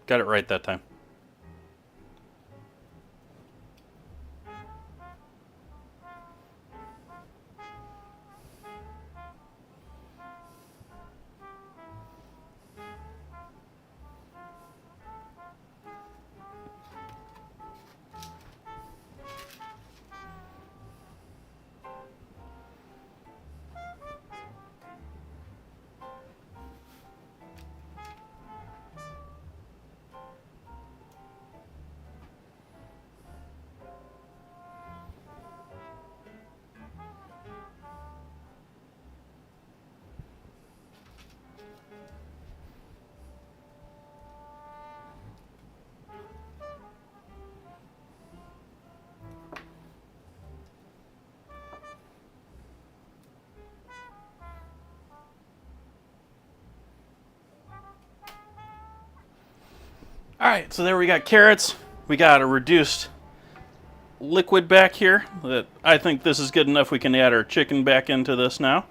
Got it right that time. All right, so there we got carrots. We got a reduced liquid back here. That I think this is good enough. We can add our chicken back into this now.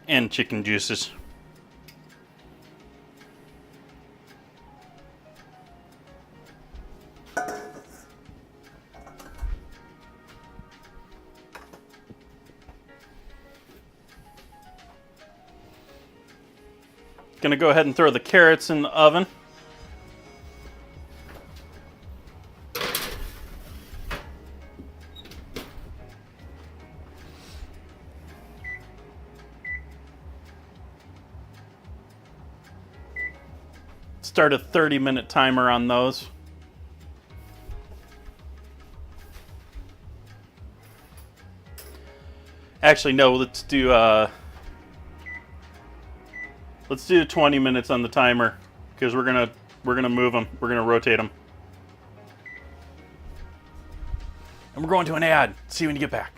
And chicken juices. Gonna go ahead and throw the carrots in the oven. Start a 30-minute timer on those. Actually, no, let's do 20 minutes on the timer because we're gonna move them. We're gonna rotate them, and we're going to an ad. See you when you get back.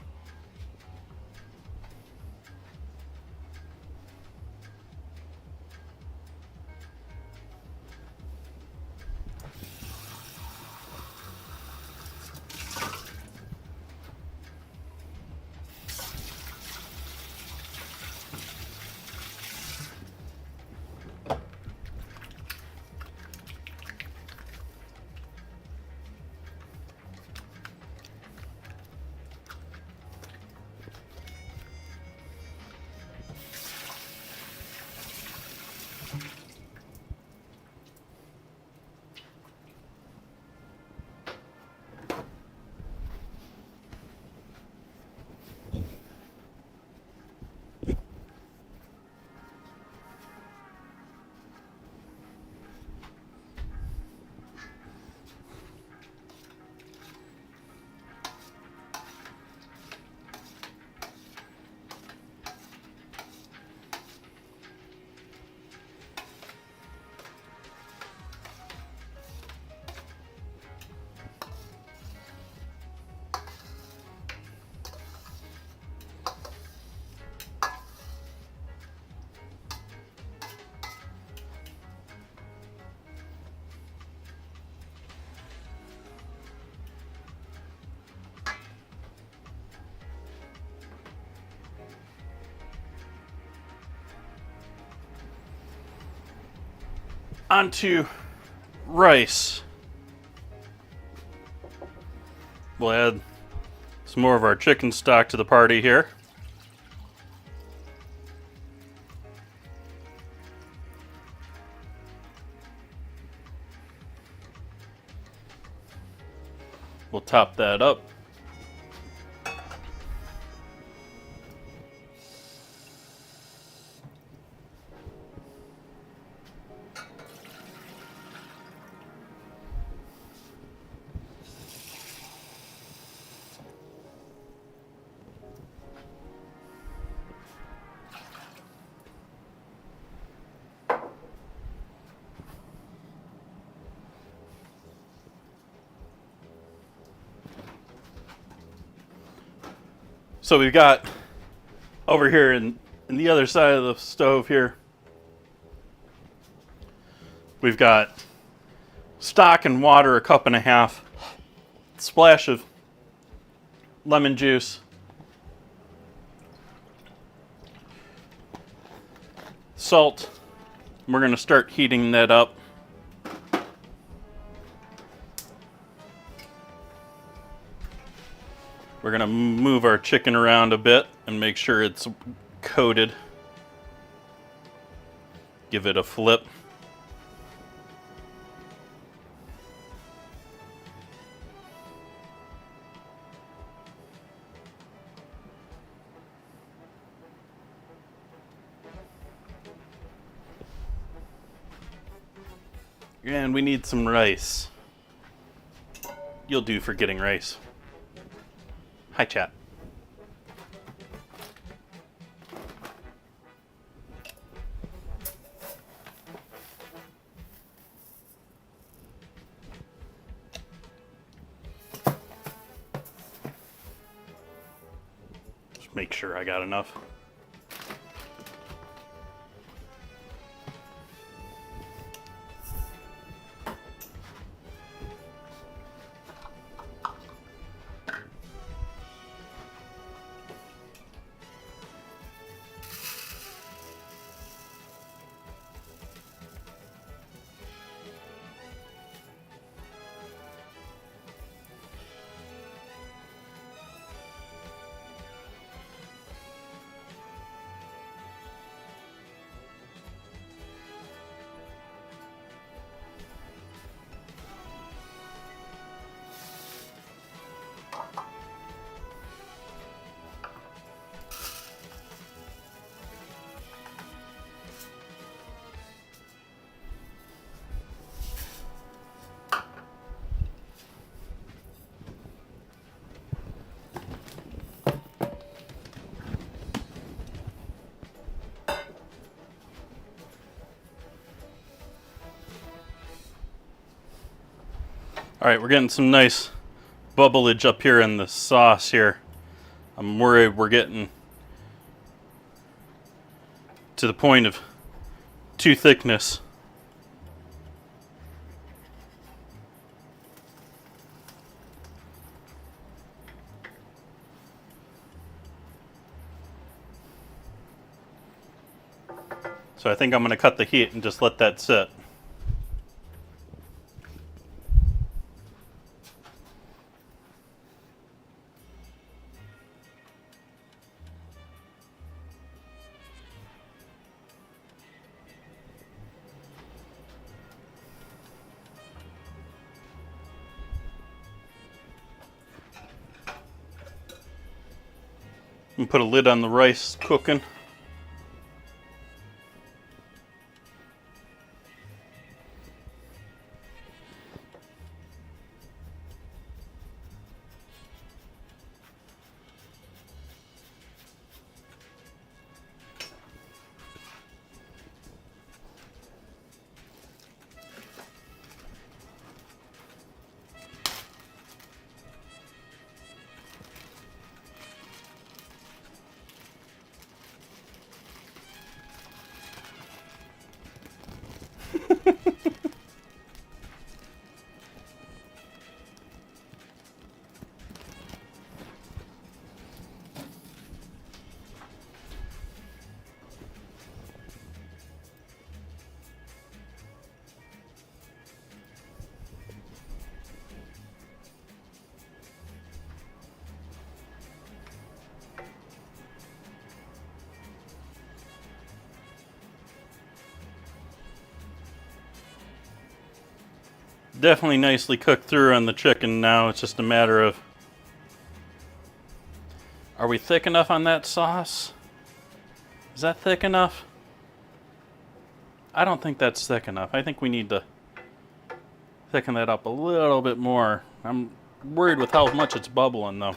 Onto rice. We'll add some more of our chicken stock to the party here. We'll top that up. So we've got over here in And the other side of the stove here, we've got stock and water, a cup and a half, splash of lemon juice, salt. We're going to start heating that up. We're going to move our chicken around a bit and make sure it's coated. Give it a flip. And we need some rice. You'll do for getting rice. Hi, chat. Just make sure I got enough. All right, we're getting some nice bubblage up here in the sauce here. I'm worried we're getting to the point of too thickness. So I think I'm going to cut the heat and just let that sit. And put a lid on the rice cooking. Definitely nicely cooked through on the chicken now. It's just a matter of, are we thick enough on that sauce? Is that thick enough? I don't think that's thick enough. I think we need to thicken that up a little bit more. I'm worried with how much it's bubbling though.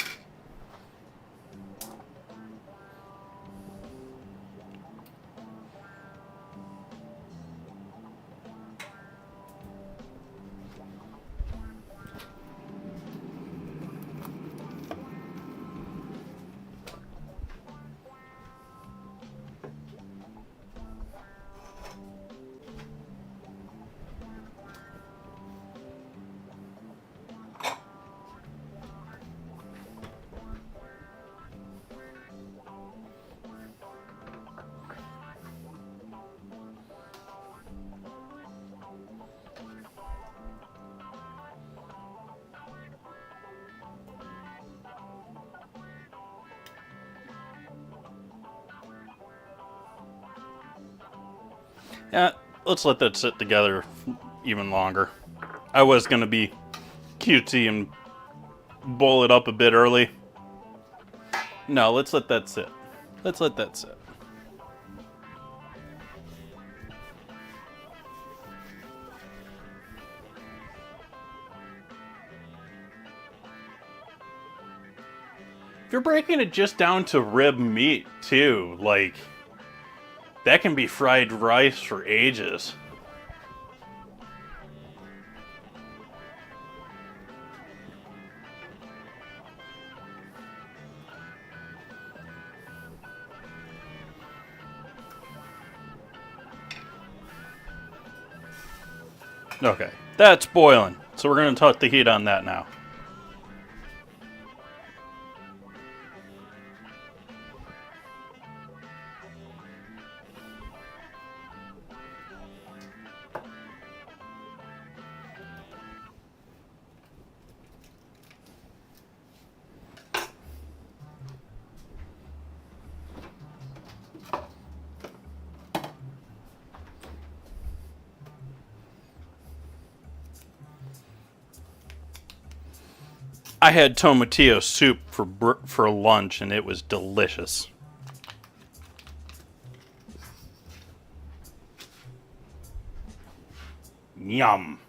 Yeah, let's let that sit together even longer. I was going to be cutesy and boil it up a bit early. No, let's let that sit. Let's let that sit. If you're breaking it just down to rib meat, too, like, that can be fried rice for ages. Okay, that's boiling. So we're going to tuck the heat on that now. I had tomatillo soup for lunch, and it was delicious. Yum.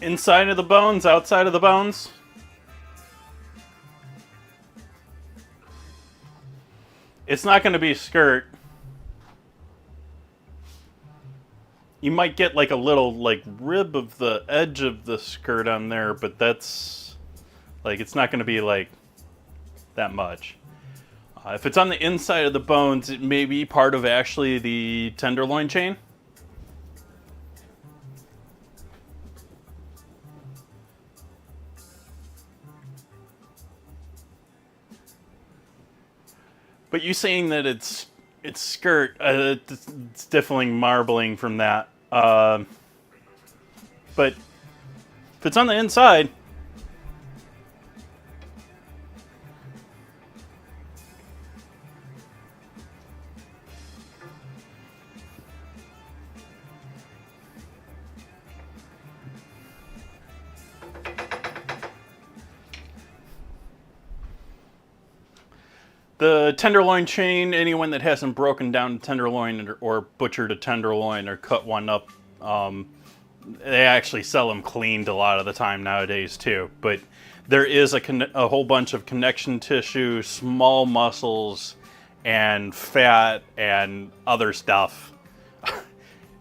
Inside of the bones, outside of the bones. It's not going to be skirt. You might get like a little like rib of the edge of the skirt on there, but that's like, it's not going to be like that much. If it's on the inside of the bones, it may be part of actually the tenderloin chain. But you saying that it's skirt, it's definitely marbling from that. But if it's on the inside, the tenderloin chain, anyone that hasn't broken down a tenderloin or butchered a tenderloin or cut one up, they actually sell them cleaned a lot of the time nowadays too. But there is a whole bunch of connection tissue, small muscles, and fat and other stuff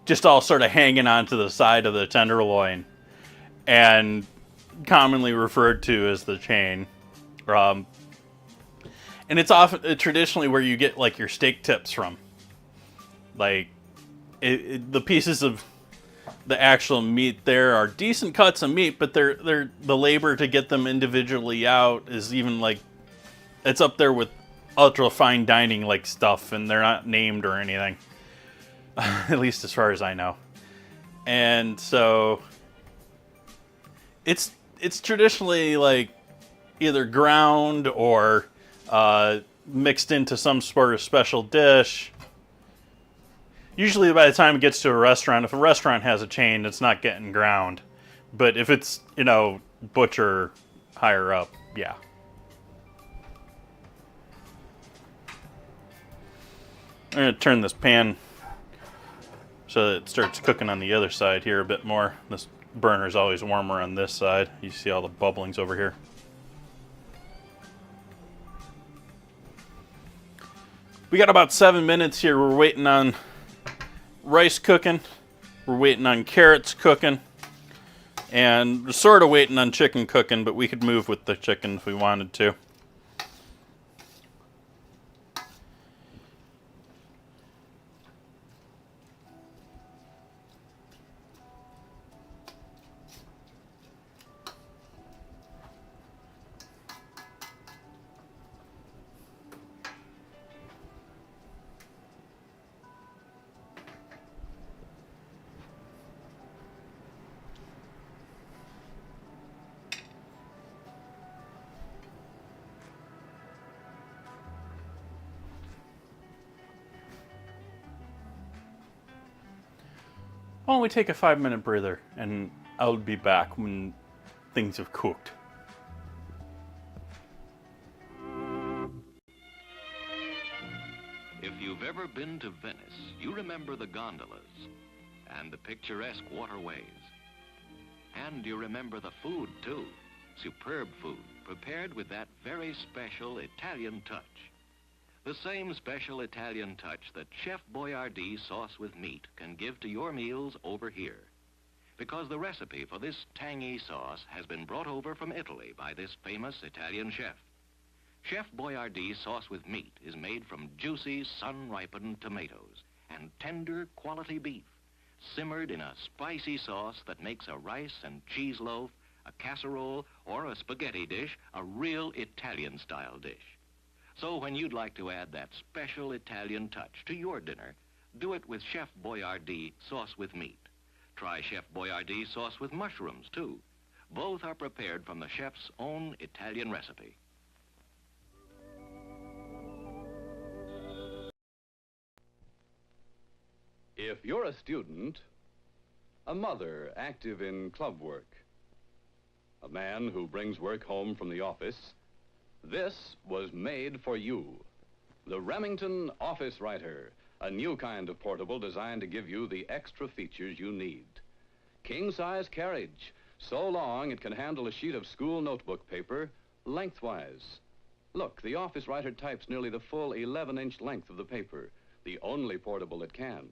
just all sort of hanging onto the side of the tenderloin, and commonly referred to as the chain. And it's often traditionally where you get like your steak tips from. Like the pieces of the actual meat there are decent cuts of meat, but they're the labor to get them individually out is even like, it's up there with ultra fine dining like stuff, and they're not named or anything. At least as far as I know. And so it's traditionally like either ground or mixed into some sort of special dish. Usually by the time it gets to a restaurant, if a restaurant has a chain, it's not getting ground. But if it's, butcher higher up, yeah. I'm going to turn this pan so that it starts cooking on the other side here a bit more. This burner is always warmer on this side. You see all the bubblings over here. We got about 7 minutes here. We're waiting on rice cooking. We're waiting on carrots cooking. And we're sort of waiting on chicken cooking, but we could move with the chicken if we wanted to. I'll only take a 5-minute breather, and I'll be back when things have cooked.
If you've ever been to Venice, you remember the gondolas and the picturesque waterways. And you remember the food, too. Superb food, prepared with that very special Italian touch. The same special Italian touch that Chef Boyardee sauce with meat can give to your meals over here. Because the recipe for this tangy sauce has been brought over from Italy by this famous Italian chef. Chef Boyardee sauce with meat is made from juicy, sun-ripened tomatoes and tender quality beef, simmered in a spicy sauce that makes a rice and cheese loaf, a casserole, or a spaghetti dish a real Italian-style dish. So when you'd like to add that special Italian touch to your dinner, do it with Chef Boyardee sauce with meat. Try Chef Boyardee sauce with mushrooms, too. Both are prepared from the chef's own Italian recipe.
If you're a student, a mother active in club work, a man who brings work home from the office, this was made for you. The Remington Office Writer, a new kind of portable designed to give you the extra features you need. King-size carriage, so long it can handle a sheet of school notebook paper lengthwise. Look, the Office Writer types nearly the full 11-inch length of the paper, the only portable it can.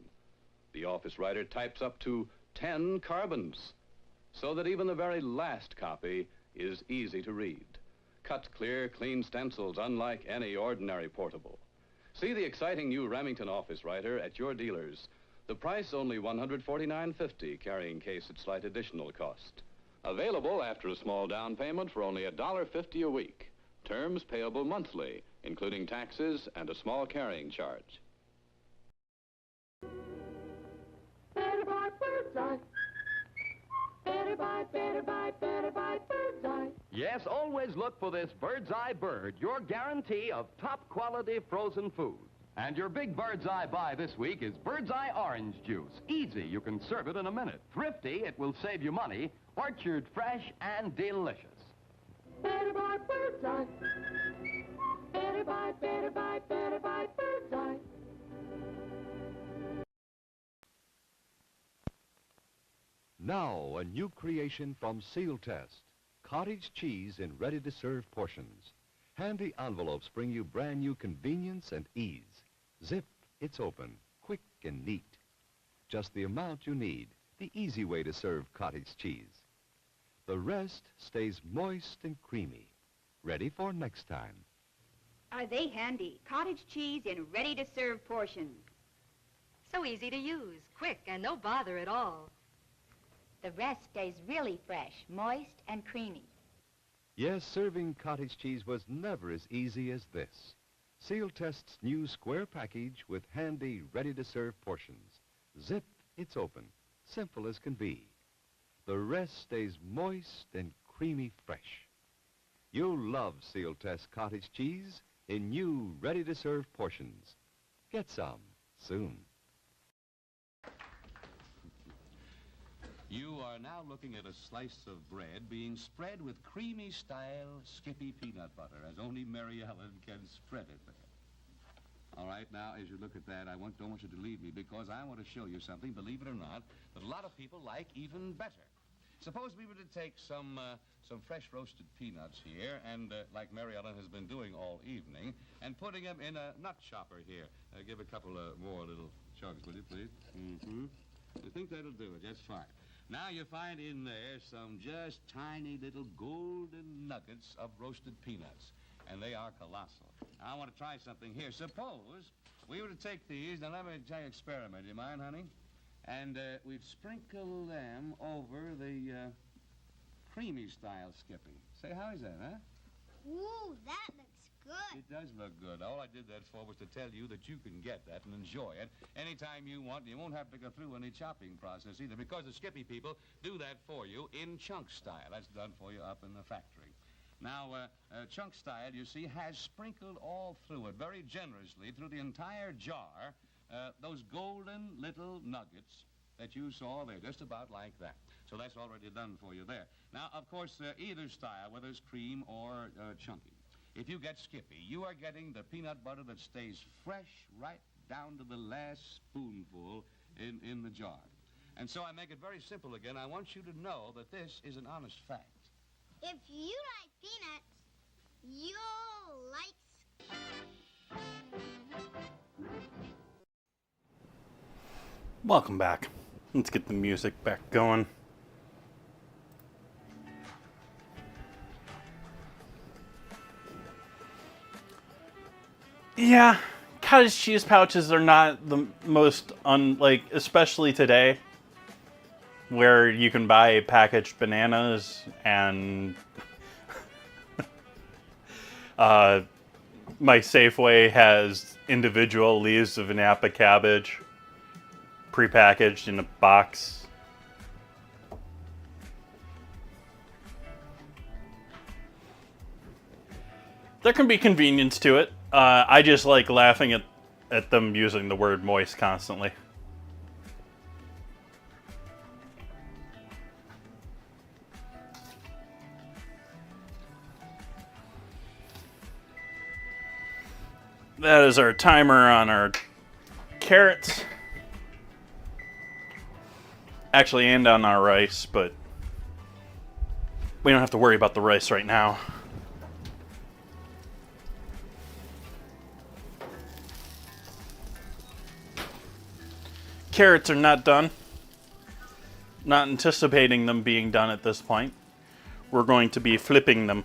The Office Writer types up to 10 carbons, so that even the very last copy is easy to read. Cut clear, clean stencils unlike any ordinary portable. See the exciting new Remington Office Writer at your dealers. The price only $149.50, carrying case at slight additional cost. Available after a small down payment for only $1.50 a week. Terms payable monthly, including taxes and a small carrying charge.
Better buy Bird's Eye. Better buy, better buy, better buy Bird's Eye.
Yes, always look for this Bird's Eye Bird, your guarantee of top quality frozen food. And your big Bird's Eye buy this week is Bird's Eye Orange Juice. Easy, you can serve it in a minute. Thrifty, it will save you money. Orchard fresh and delicious.
Better buy Bird's Eye. Better buy, better buy, better buy Bird's Eye.
Now, a new creation from Seal Test. Cottage cheese in ready-to-serve portions. Handy envelopes bring you brand new convenience and ease. Zip, it's open, quick and neat. Just the amount you need, the easy way to serve cottage cheese. The rest stays moist and creamy. Ready for next time.
Are they handy? Cottage cheese in ready-to-serve portions.
So easy to use, quick, and no bother at all.
The rest stays really fresh, moist and creamy.
Yes, serving cottage cheese was never as easy as this. Seal Test's new square package with handy, ready-to-serve portions. Zip, it's open, simple as can be. The rest stays moist and creamy fresh. You'll love Seal Test cottage cheese in new, ready-to-serve portions. Get some soon.
You are now looking at a slice of bread being spread with creamy-style Skippy peanut butter, as only Mary Ellen can spread it there. All right, now, as you look at that, don't want you to leave me, because I want to show you something, believe it or not, that a lot of people like even better. Suppose we were to take some fresh roasted peanuts here, and like Mary Ellen has been doing all evening, and putting them in a nut chopper here. Give a couple more little chugs, will you, please? Mm-hmm. I think that'll do it just fine. Now you find in there some just tiny little golden nuggets of roasted peanuts, and they are colossal. Now, I want to try something here. Suppose we were to take these, now let me try an experiment, do you mind, honey? And we'd sprinkle them over the creamy-style Skippy. Say, how is that, huh?
Ooh, that looks good.
It does look good. All I did that for was to tell you that you can get that and enjoy it anytime you want. You won't have to go through any chopping process either, because the Skippy people do that for you in chunk style. That's done for you up in the factory. Now, chunk style, you see, has sprinkled all through it very generously through the entire jar those golden little nuggets that you saw. They're just about like that. So that's already done for you there. Now, of course, either style, whether it's cream or chunky. If you get Skippy, you are getting the peanut butter that stays fresh right down to the last spoonful in the jar. And so I make it very simple again. I want you to know that this is an honest fact.
If you like peanuts, you'll like...
Welcome back. Let's get the music back going. Yeah, cottage cheese pouches are not the most especially today, where you can buy packaged bananas and my Safeway has individual leaves of Napa cabbage prepackaged in a box. There can be convenience to it. I just like laughing at them using the word moist constantly. That is our timer on our carrots. Actually, and on our rice, but we don't have to worry about the rice right now. Carrots are not done. Not anticipating them being done at this point. We're going to be flipping them.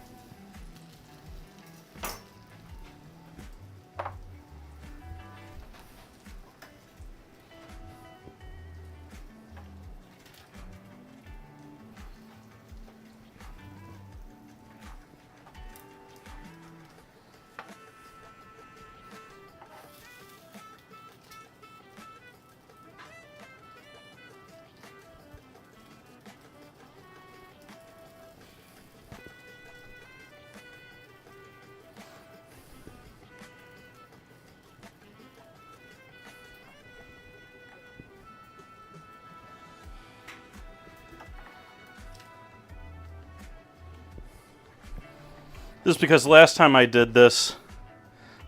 Just because last time I did this,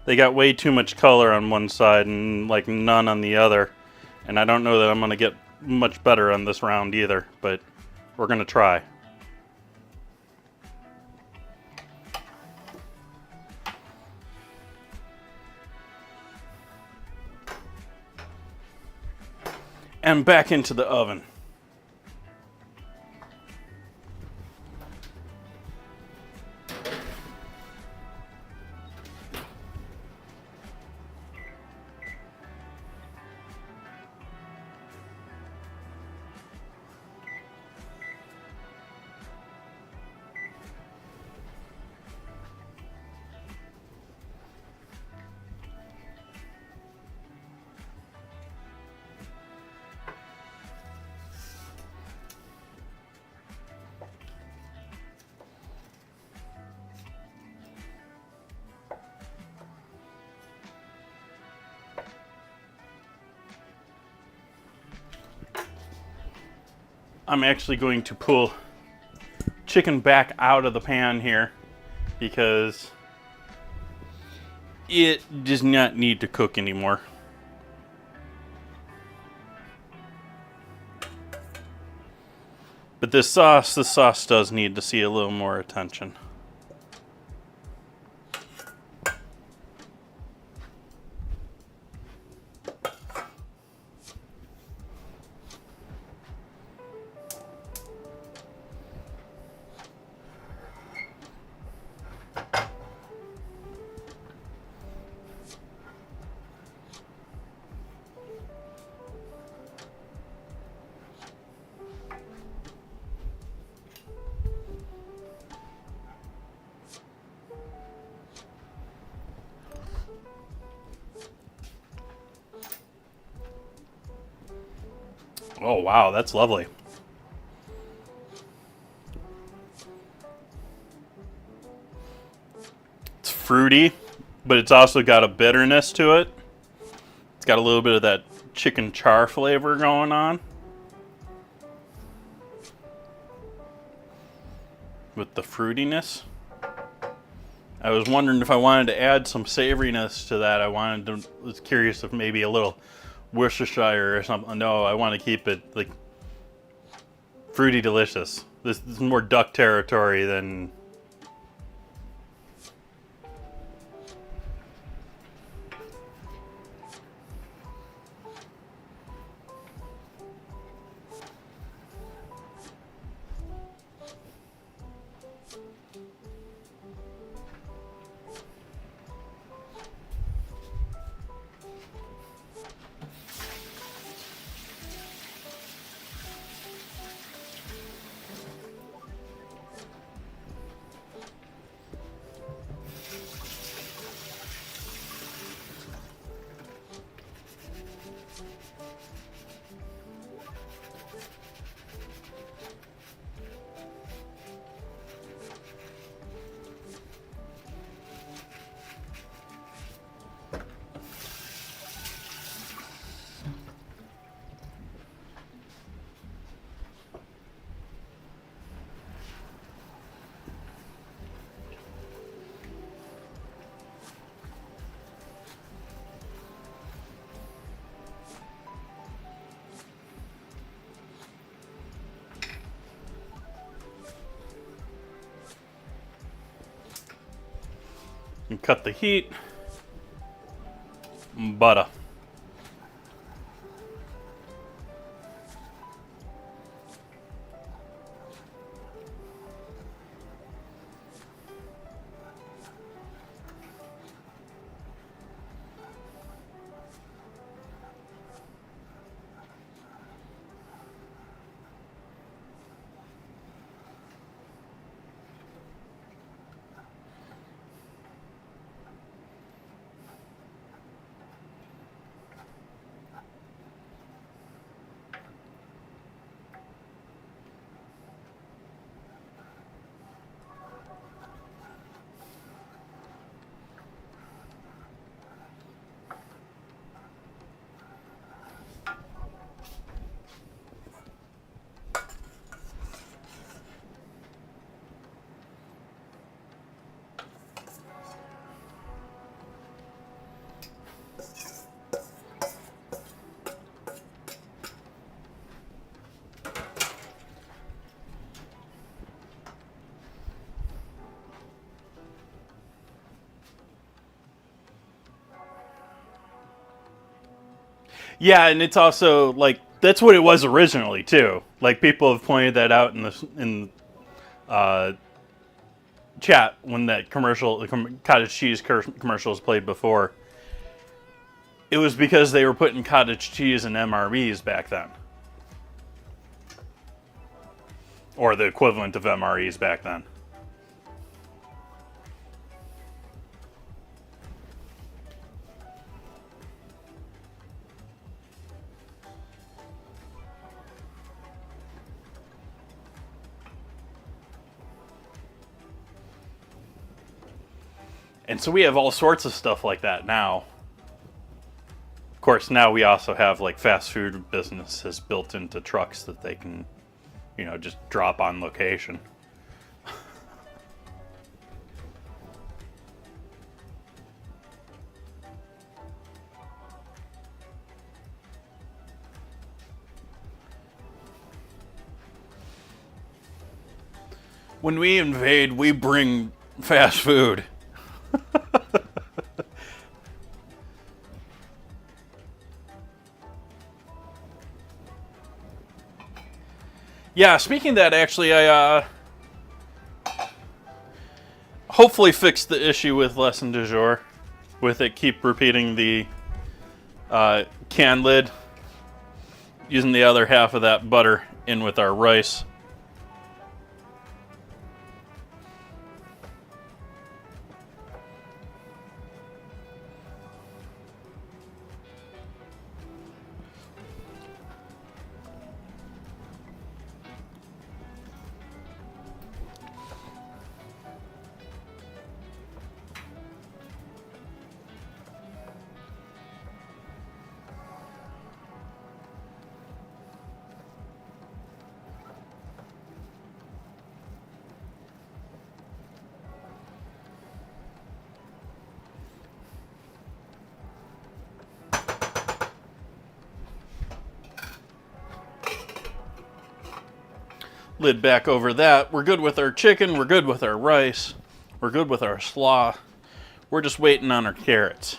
they got way too much color on one side and like none on the other. And I don't know that I'm going to get much better on this round either, but we're going to try. And back into the oven. I'm actually going to pull chicken back out of the pan here because it does not need to cook anymore. But this sauce does need to see a little more attention. Oh wow, that's lovely. It's fruity, but it's also got a bitterness to it. It's got a little bit of that chicken char flavor going on. with the fruitiness. I was wondering if I wanted to add some savoriness to that. Was curious if maybe a little Worcestershire or something. No, I want to keep it like fruity delicious. This is more duck territory than... And cut the heat. Butter. Yeah, and it's also like that's what it was originally too. Like people have pointed that out in chat when that commercial, the cottage cheese commercial was played before. It was because they were putting cottage cheese in MREs back then, or the equivalent of MREs back then. And so we have all sorts of stuff like that now. Of course, now we also have like fast food businesses built into trucks that they can, you know, just drop on location. When we invade, we bring fast food. Yeah, speaking of that, actually, I hopefully fixed the issue with lesson du jour. With it, keep repeating the can lid. Using the other half of that butter in with our rice. Lid back over that. We're good with our chicken. We're good with our rice. We're good with our slaw. We're just waiting on our carrots.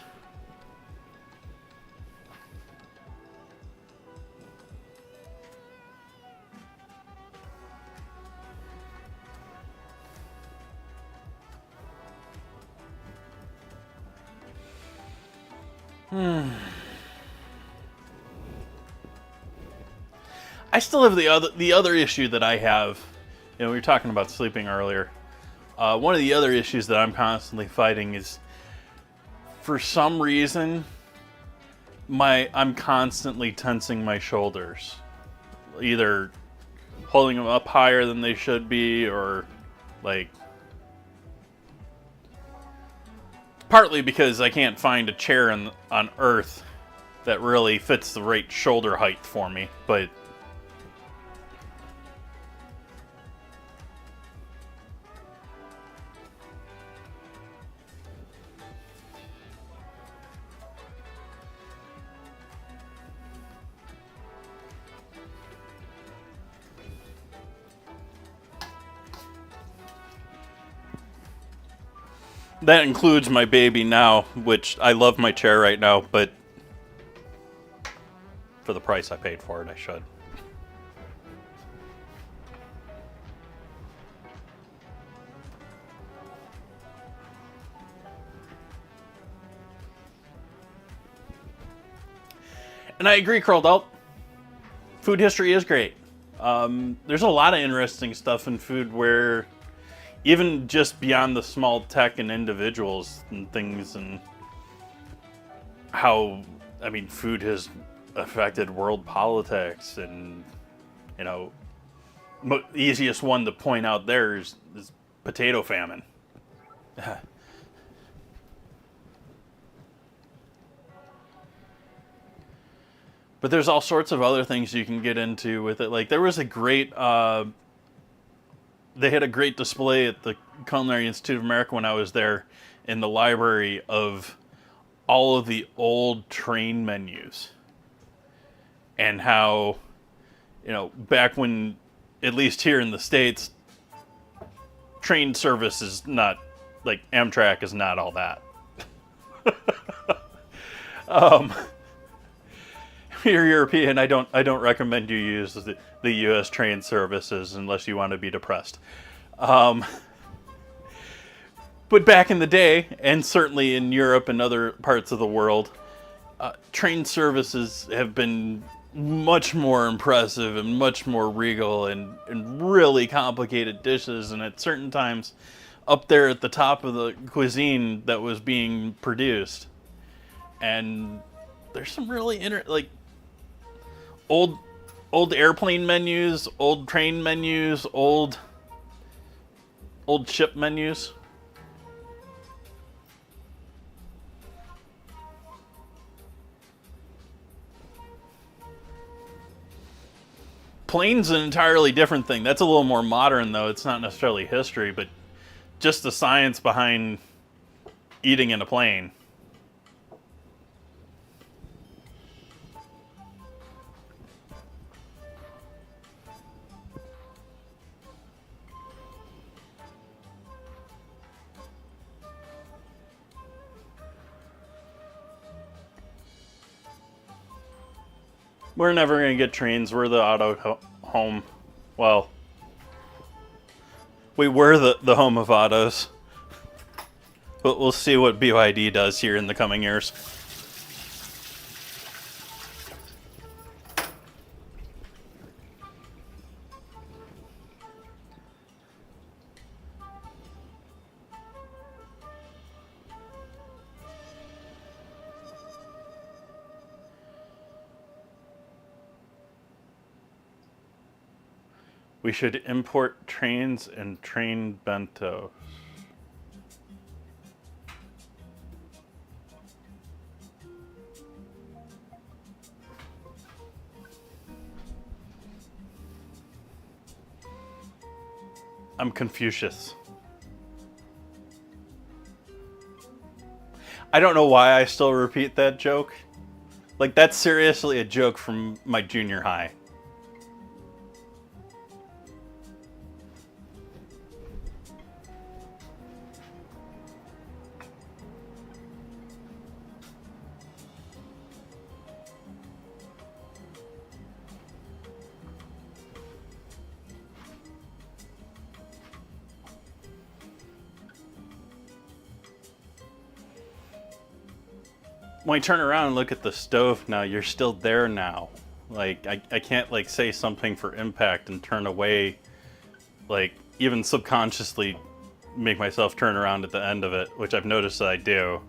I still have the other issue that I have. You know, we were talking about sleeping earlier. One of the other issues that I'm constantly fighting is, for some reason, I'm constantly tensing my shoulders, either holding them up higher than they should be, or like, partly because I can't find a chair on Earth that really fits the right shoulder height for me, but that includes my baby now, which I love my chair right now, but for the price I paid for it, I should. And I agree, Curled Out. Food history is great. There's a lot of interesting stuff in food where, even just beyond the small tech and individuals and things, and how, I mean, food has affected world politics, and, you know, the easiest one to point out there is potato famine. But there's all sorts of other things you can get into with it. Like, there was a great, they had a great display at the Culinary Institute of America when I was there in the library of all of the old train menus. And how, you know, back when, at least here in the States, train service is not, like, Amtrak is not all that. If you're European, I don't recommend you use the U.S. train services unless you want to be depressed. But back in the day, and certainly in Europe and other parts of the world, train services have been much more impressive and much more regal, and really complicated dishes, and at certain times up there at the top of the cuisine that was being produced. And there's some really like old airplane menus, old train menus, old ship menus. Plane's an entirely different thing. That's a little more modern, though. It's not necessarily history, but just the science behind eating in a plane. We're never going to get trains. We're the auto home. Well, we were the home of autos. But we'll see what BYD does here in the coming years. We should import trains and train bento. I'm Confucius. I don't know why I still repeat that joke. Like, that's seriously a joke from my junior high. when I turn around and look at the stove now, you're still there now. Like, I can't, like, say something for impact and turn away, like, even subconsciously make myself turn around at the end of it, which I've noticed that I do.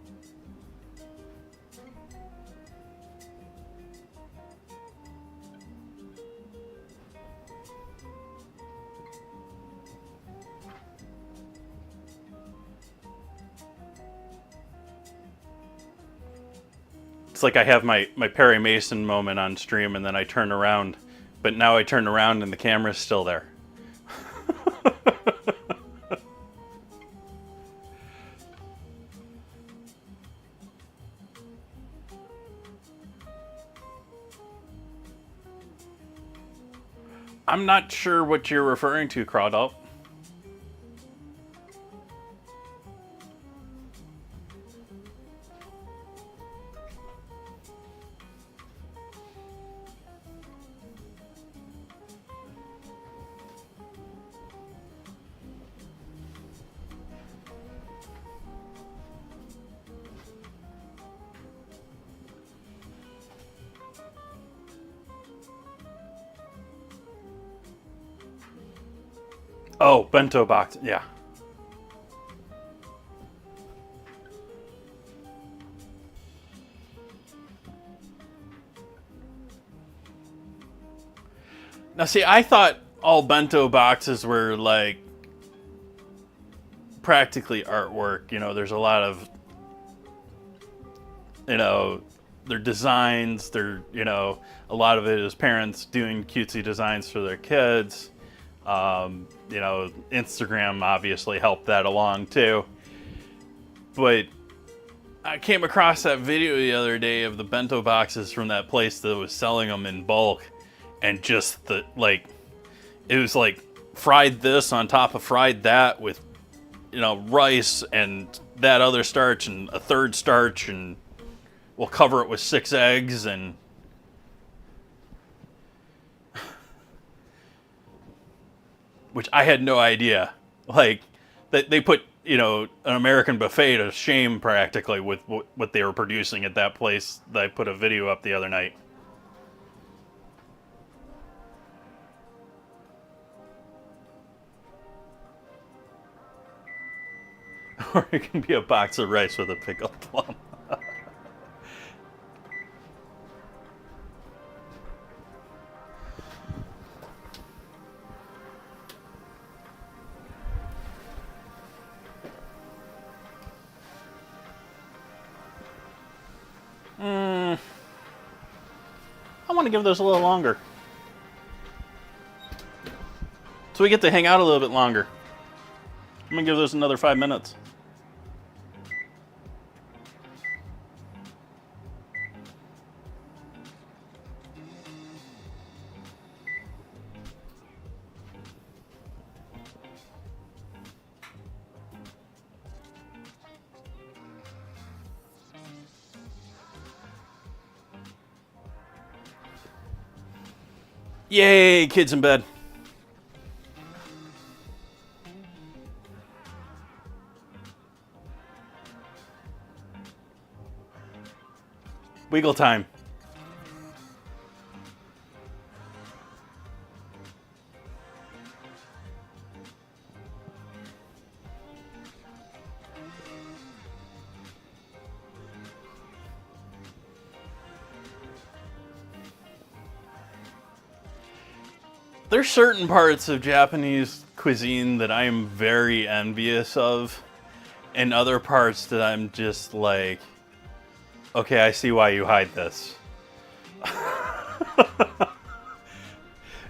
It's like I have my Perry Mason moment on stream and then I turn around, but now I turn around and the camera's still there. I'm not sure what you're referring to, Crawdalt. Oh, bento box, yeah. Now see, I thought all bento boxes were like practically artwork. You know, there's a lot of, you know, their designs, they're, you know, a lot of it is parents doing cutesy designs for their kids. You know, Instagram obviously helped that along too. But I came across that video the other day of the bento boxes from that place that was selling them in bulk, and just the, like, it was like fried this on top of fried that with, you know, rice and that other starch and a third starch, and we'll cover it with 6 eggs, and which I had no idea. Like, they put, you know, an American buffet to shame practically with what they were producing at that place that I put a video up the other night. Or it can be a box of rice with a pickled plum. I want to give those a little longer, so we get to hang out a little bit longer. I'm gonna give those another 5 minutes. Yay, kids in bed. Wiggle time. There's certain parts of Japanese cuisine that I am very envious of, and other parts that I'm just like, okay, I see why you hide this.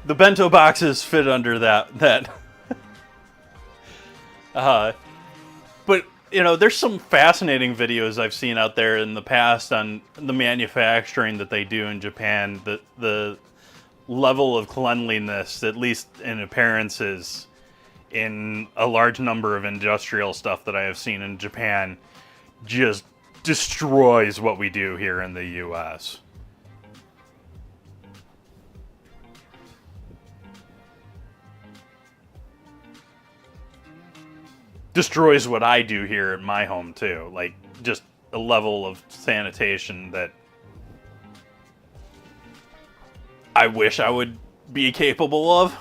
The bento boxes fit under that. But, you know, there's some fascinating videos I've seen out there in the past on the manufacturing that they do in Japan. The level of cleanliness, at least in appearances, in a large number of industrial stuff that I have seen in Japan, just destroys what we do here in the U.S. Destroys what I do here at my home too. Like, just a level of sanitation that I wish I would be capable of.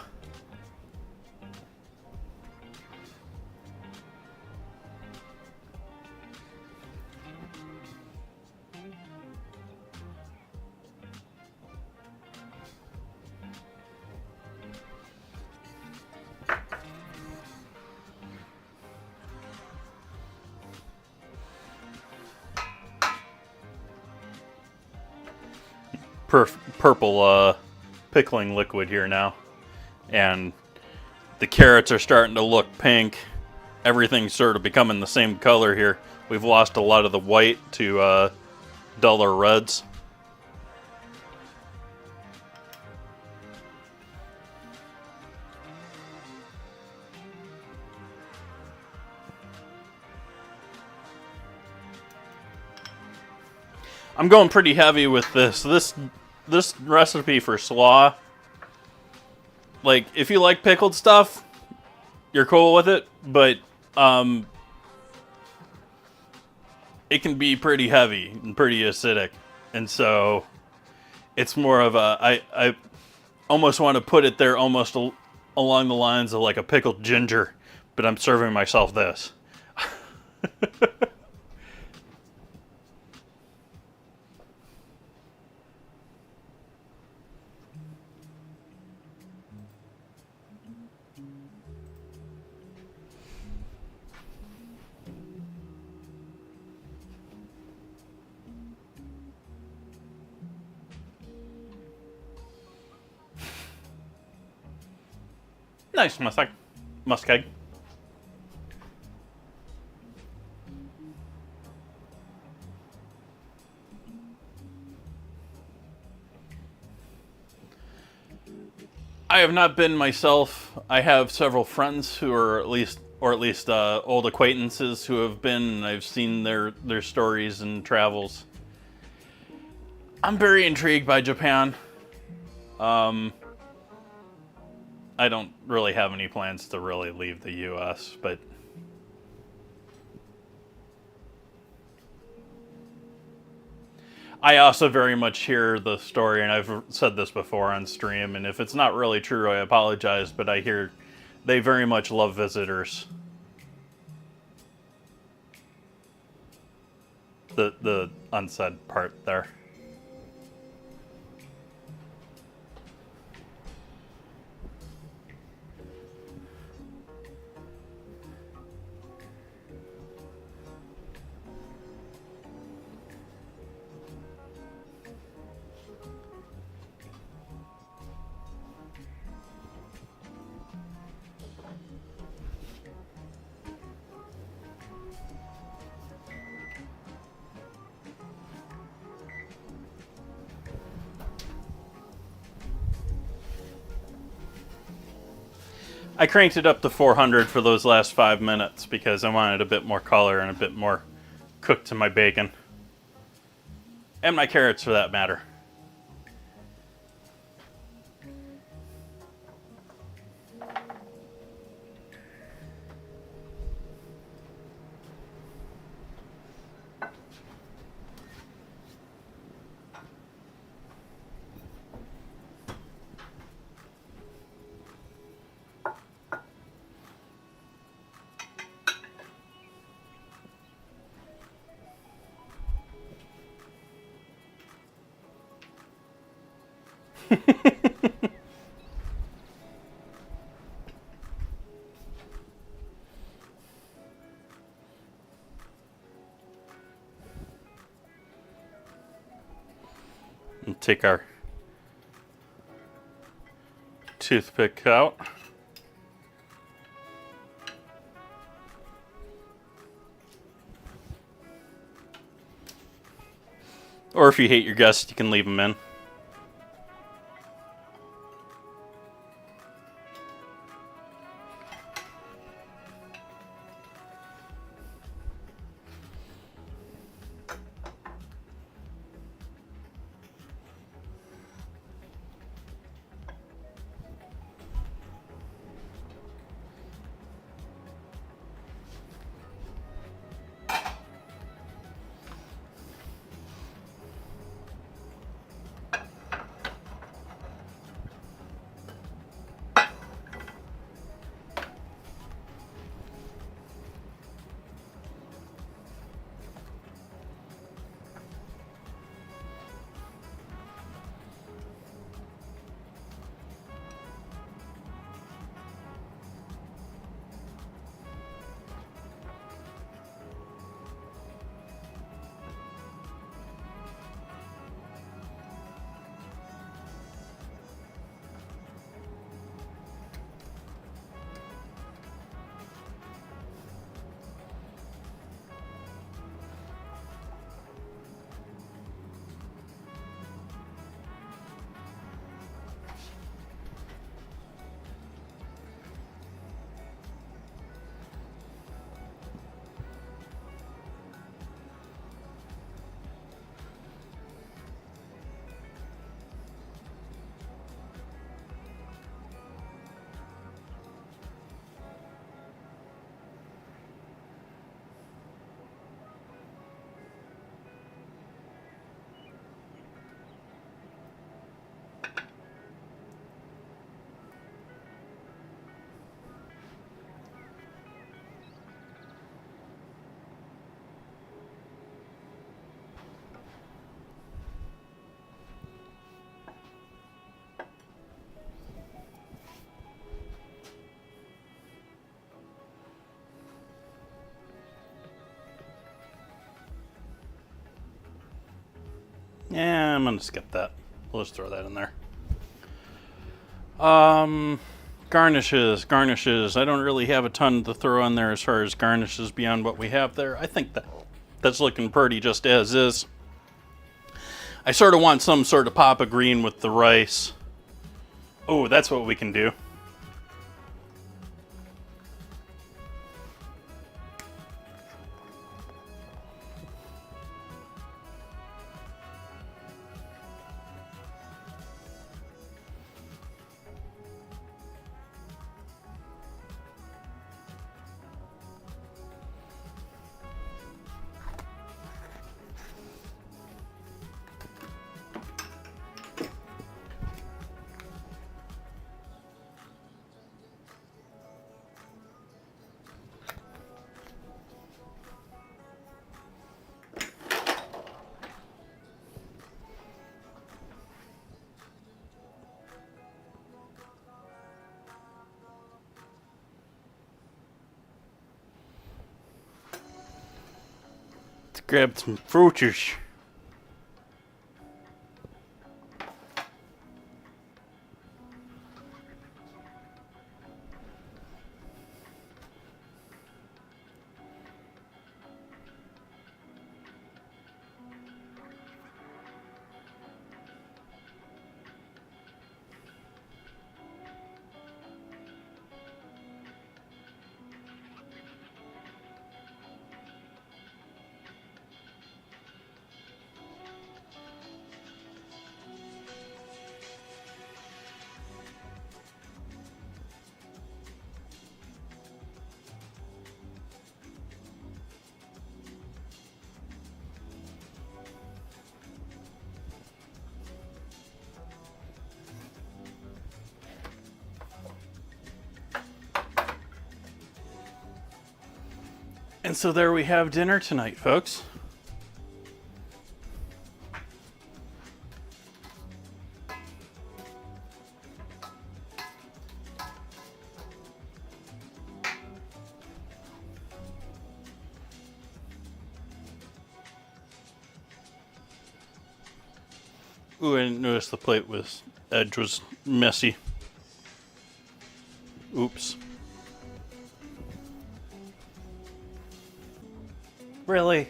Purple pickling liquid here now, and the carrots are starting to look pink. Everything's sort of becoming the same color here. We've lost a lot of the white to duller reds. I'm going pretty heavy with this. This recipe for slaw, like, if you like pickled stuff, you're cool with it, but it can be pretty heavy and pretty acidic, and so it's more of a I almost want to put it there almost along the lines of like a pickled ginger, but I'm serving myself this. Nice muskeg. I have not been myself. I have several friends who are at least old acquaintances who have been, and I've seen their stories and travels. I'm very intrigued by Japan. I don't really have any plans to really leave the U.S., but I also very much hear the story, and I've said this before on stream, and if it's not really true, I apologize, but I hear they very much love visitors. The unsaid part there. I cranked it up to 400 for those last 5 minutes because I wanted a bit more color and a bit more cooked to my bacon. And my carrots, for that matter. And take our toothpick out. Or if you hate your guests, you can leave them in. Yeah, I'm gonna skip that. We'll just throw that in there. Garnishes. I don't really have a ton to throw in there as far as garnishes beyond what we have there. I think that's looking pretty just as is. I sort of want some sort of pop of green with the rice. Oh, that's what we can do. Let's grab some fruiters. And so there we have dinner tonight, folks. Ooh, I didn't notice the plate edge was messy. Oops. Really?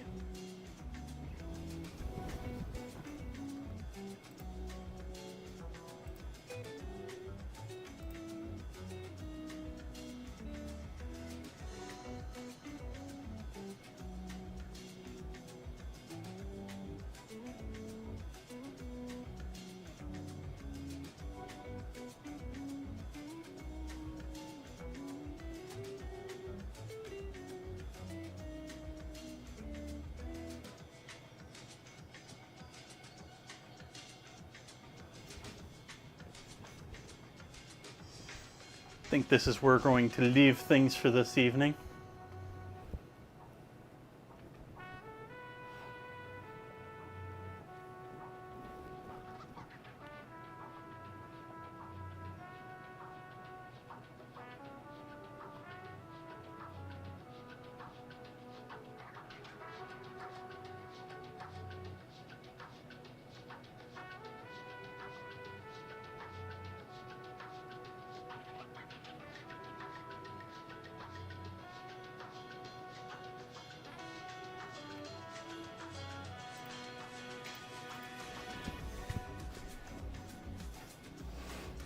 I think this is where we're going to leave things for this evening.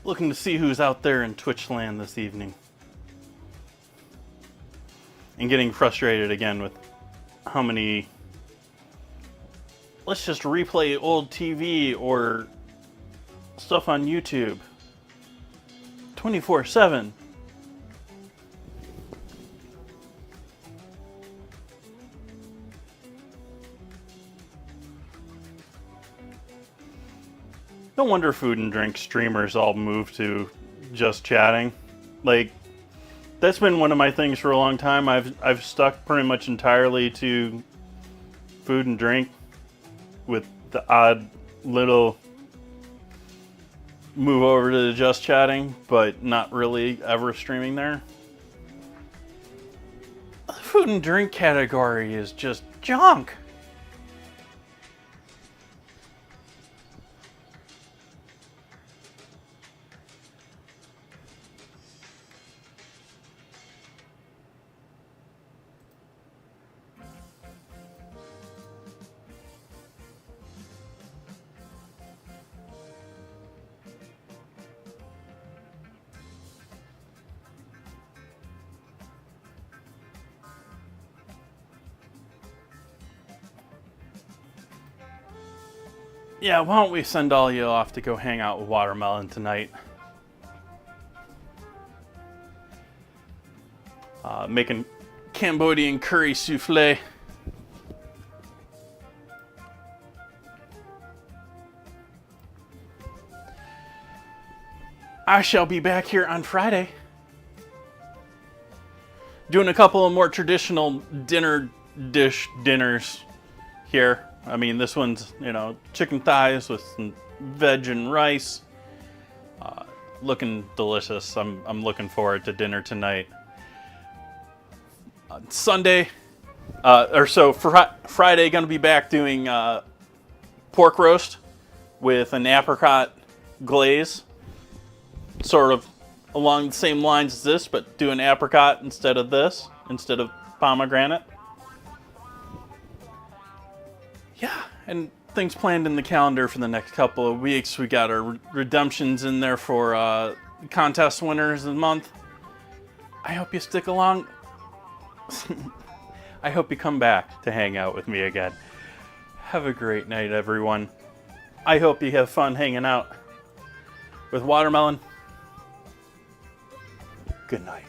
Looking to see who's out there in Twitch land this evening. And getting frustrated again with how many... Let's just replay old TV or stuff on YouTube. 24/7. No wonder food and drink streamers all move to just chatting. Like, that's been one of my things for a long time. I've stuck pretty much entirely to food and drink with the odd little move over to just chatting, but not really ever streaming there. The food and drink category is just junk. yeah, why don't we send all you off to go hang out with Watermelon tonight? Making Cambodian curry souffle. I shall be back here on Friday doing a couple of more traditional dinners here. I mean, this one's, you know, chicken thighs with some veg and rice. Looking delicious. I'm looking forward to dinner tonight. Sunday, Friday, gonna be back doing pork roast with an apricot glaze. Sort of along the same lines as this, but do an apricot instead of pomegranate. Yeah, and things planned in the calendar for the next couple of weeks. We got our redemptions in there for contest winners of the month. I hope you stick along. I hope you come back to hang out with me again. Have a great night, everyone. I hope you have fun hanging out with Watermelon. Good night.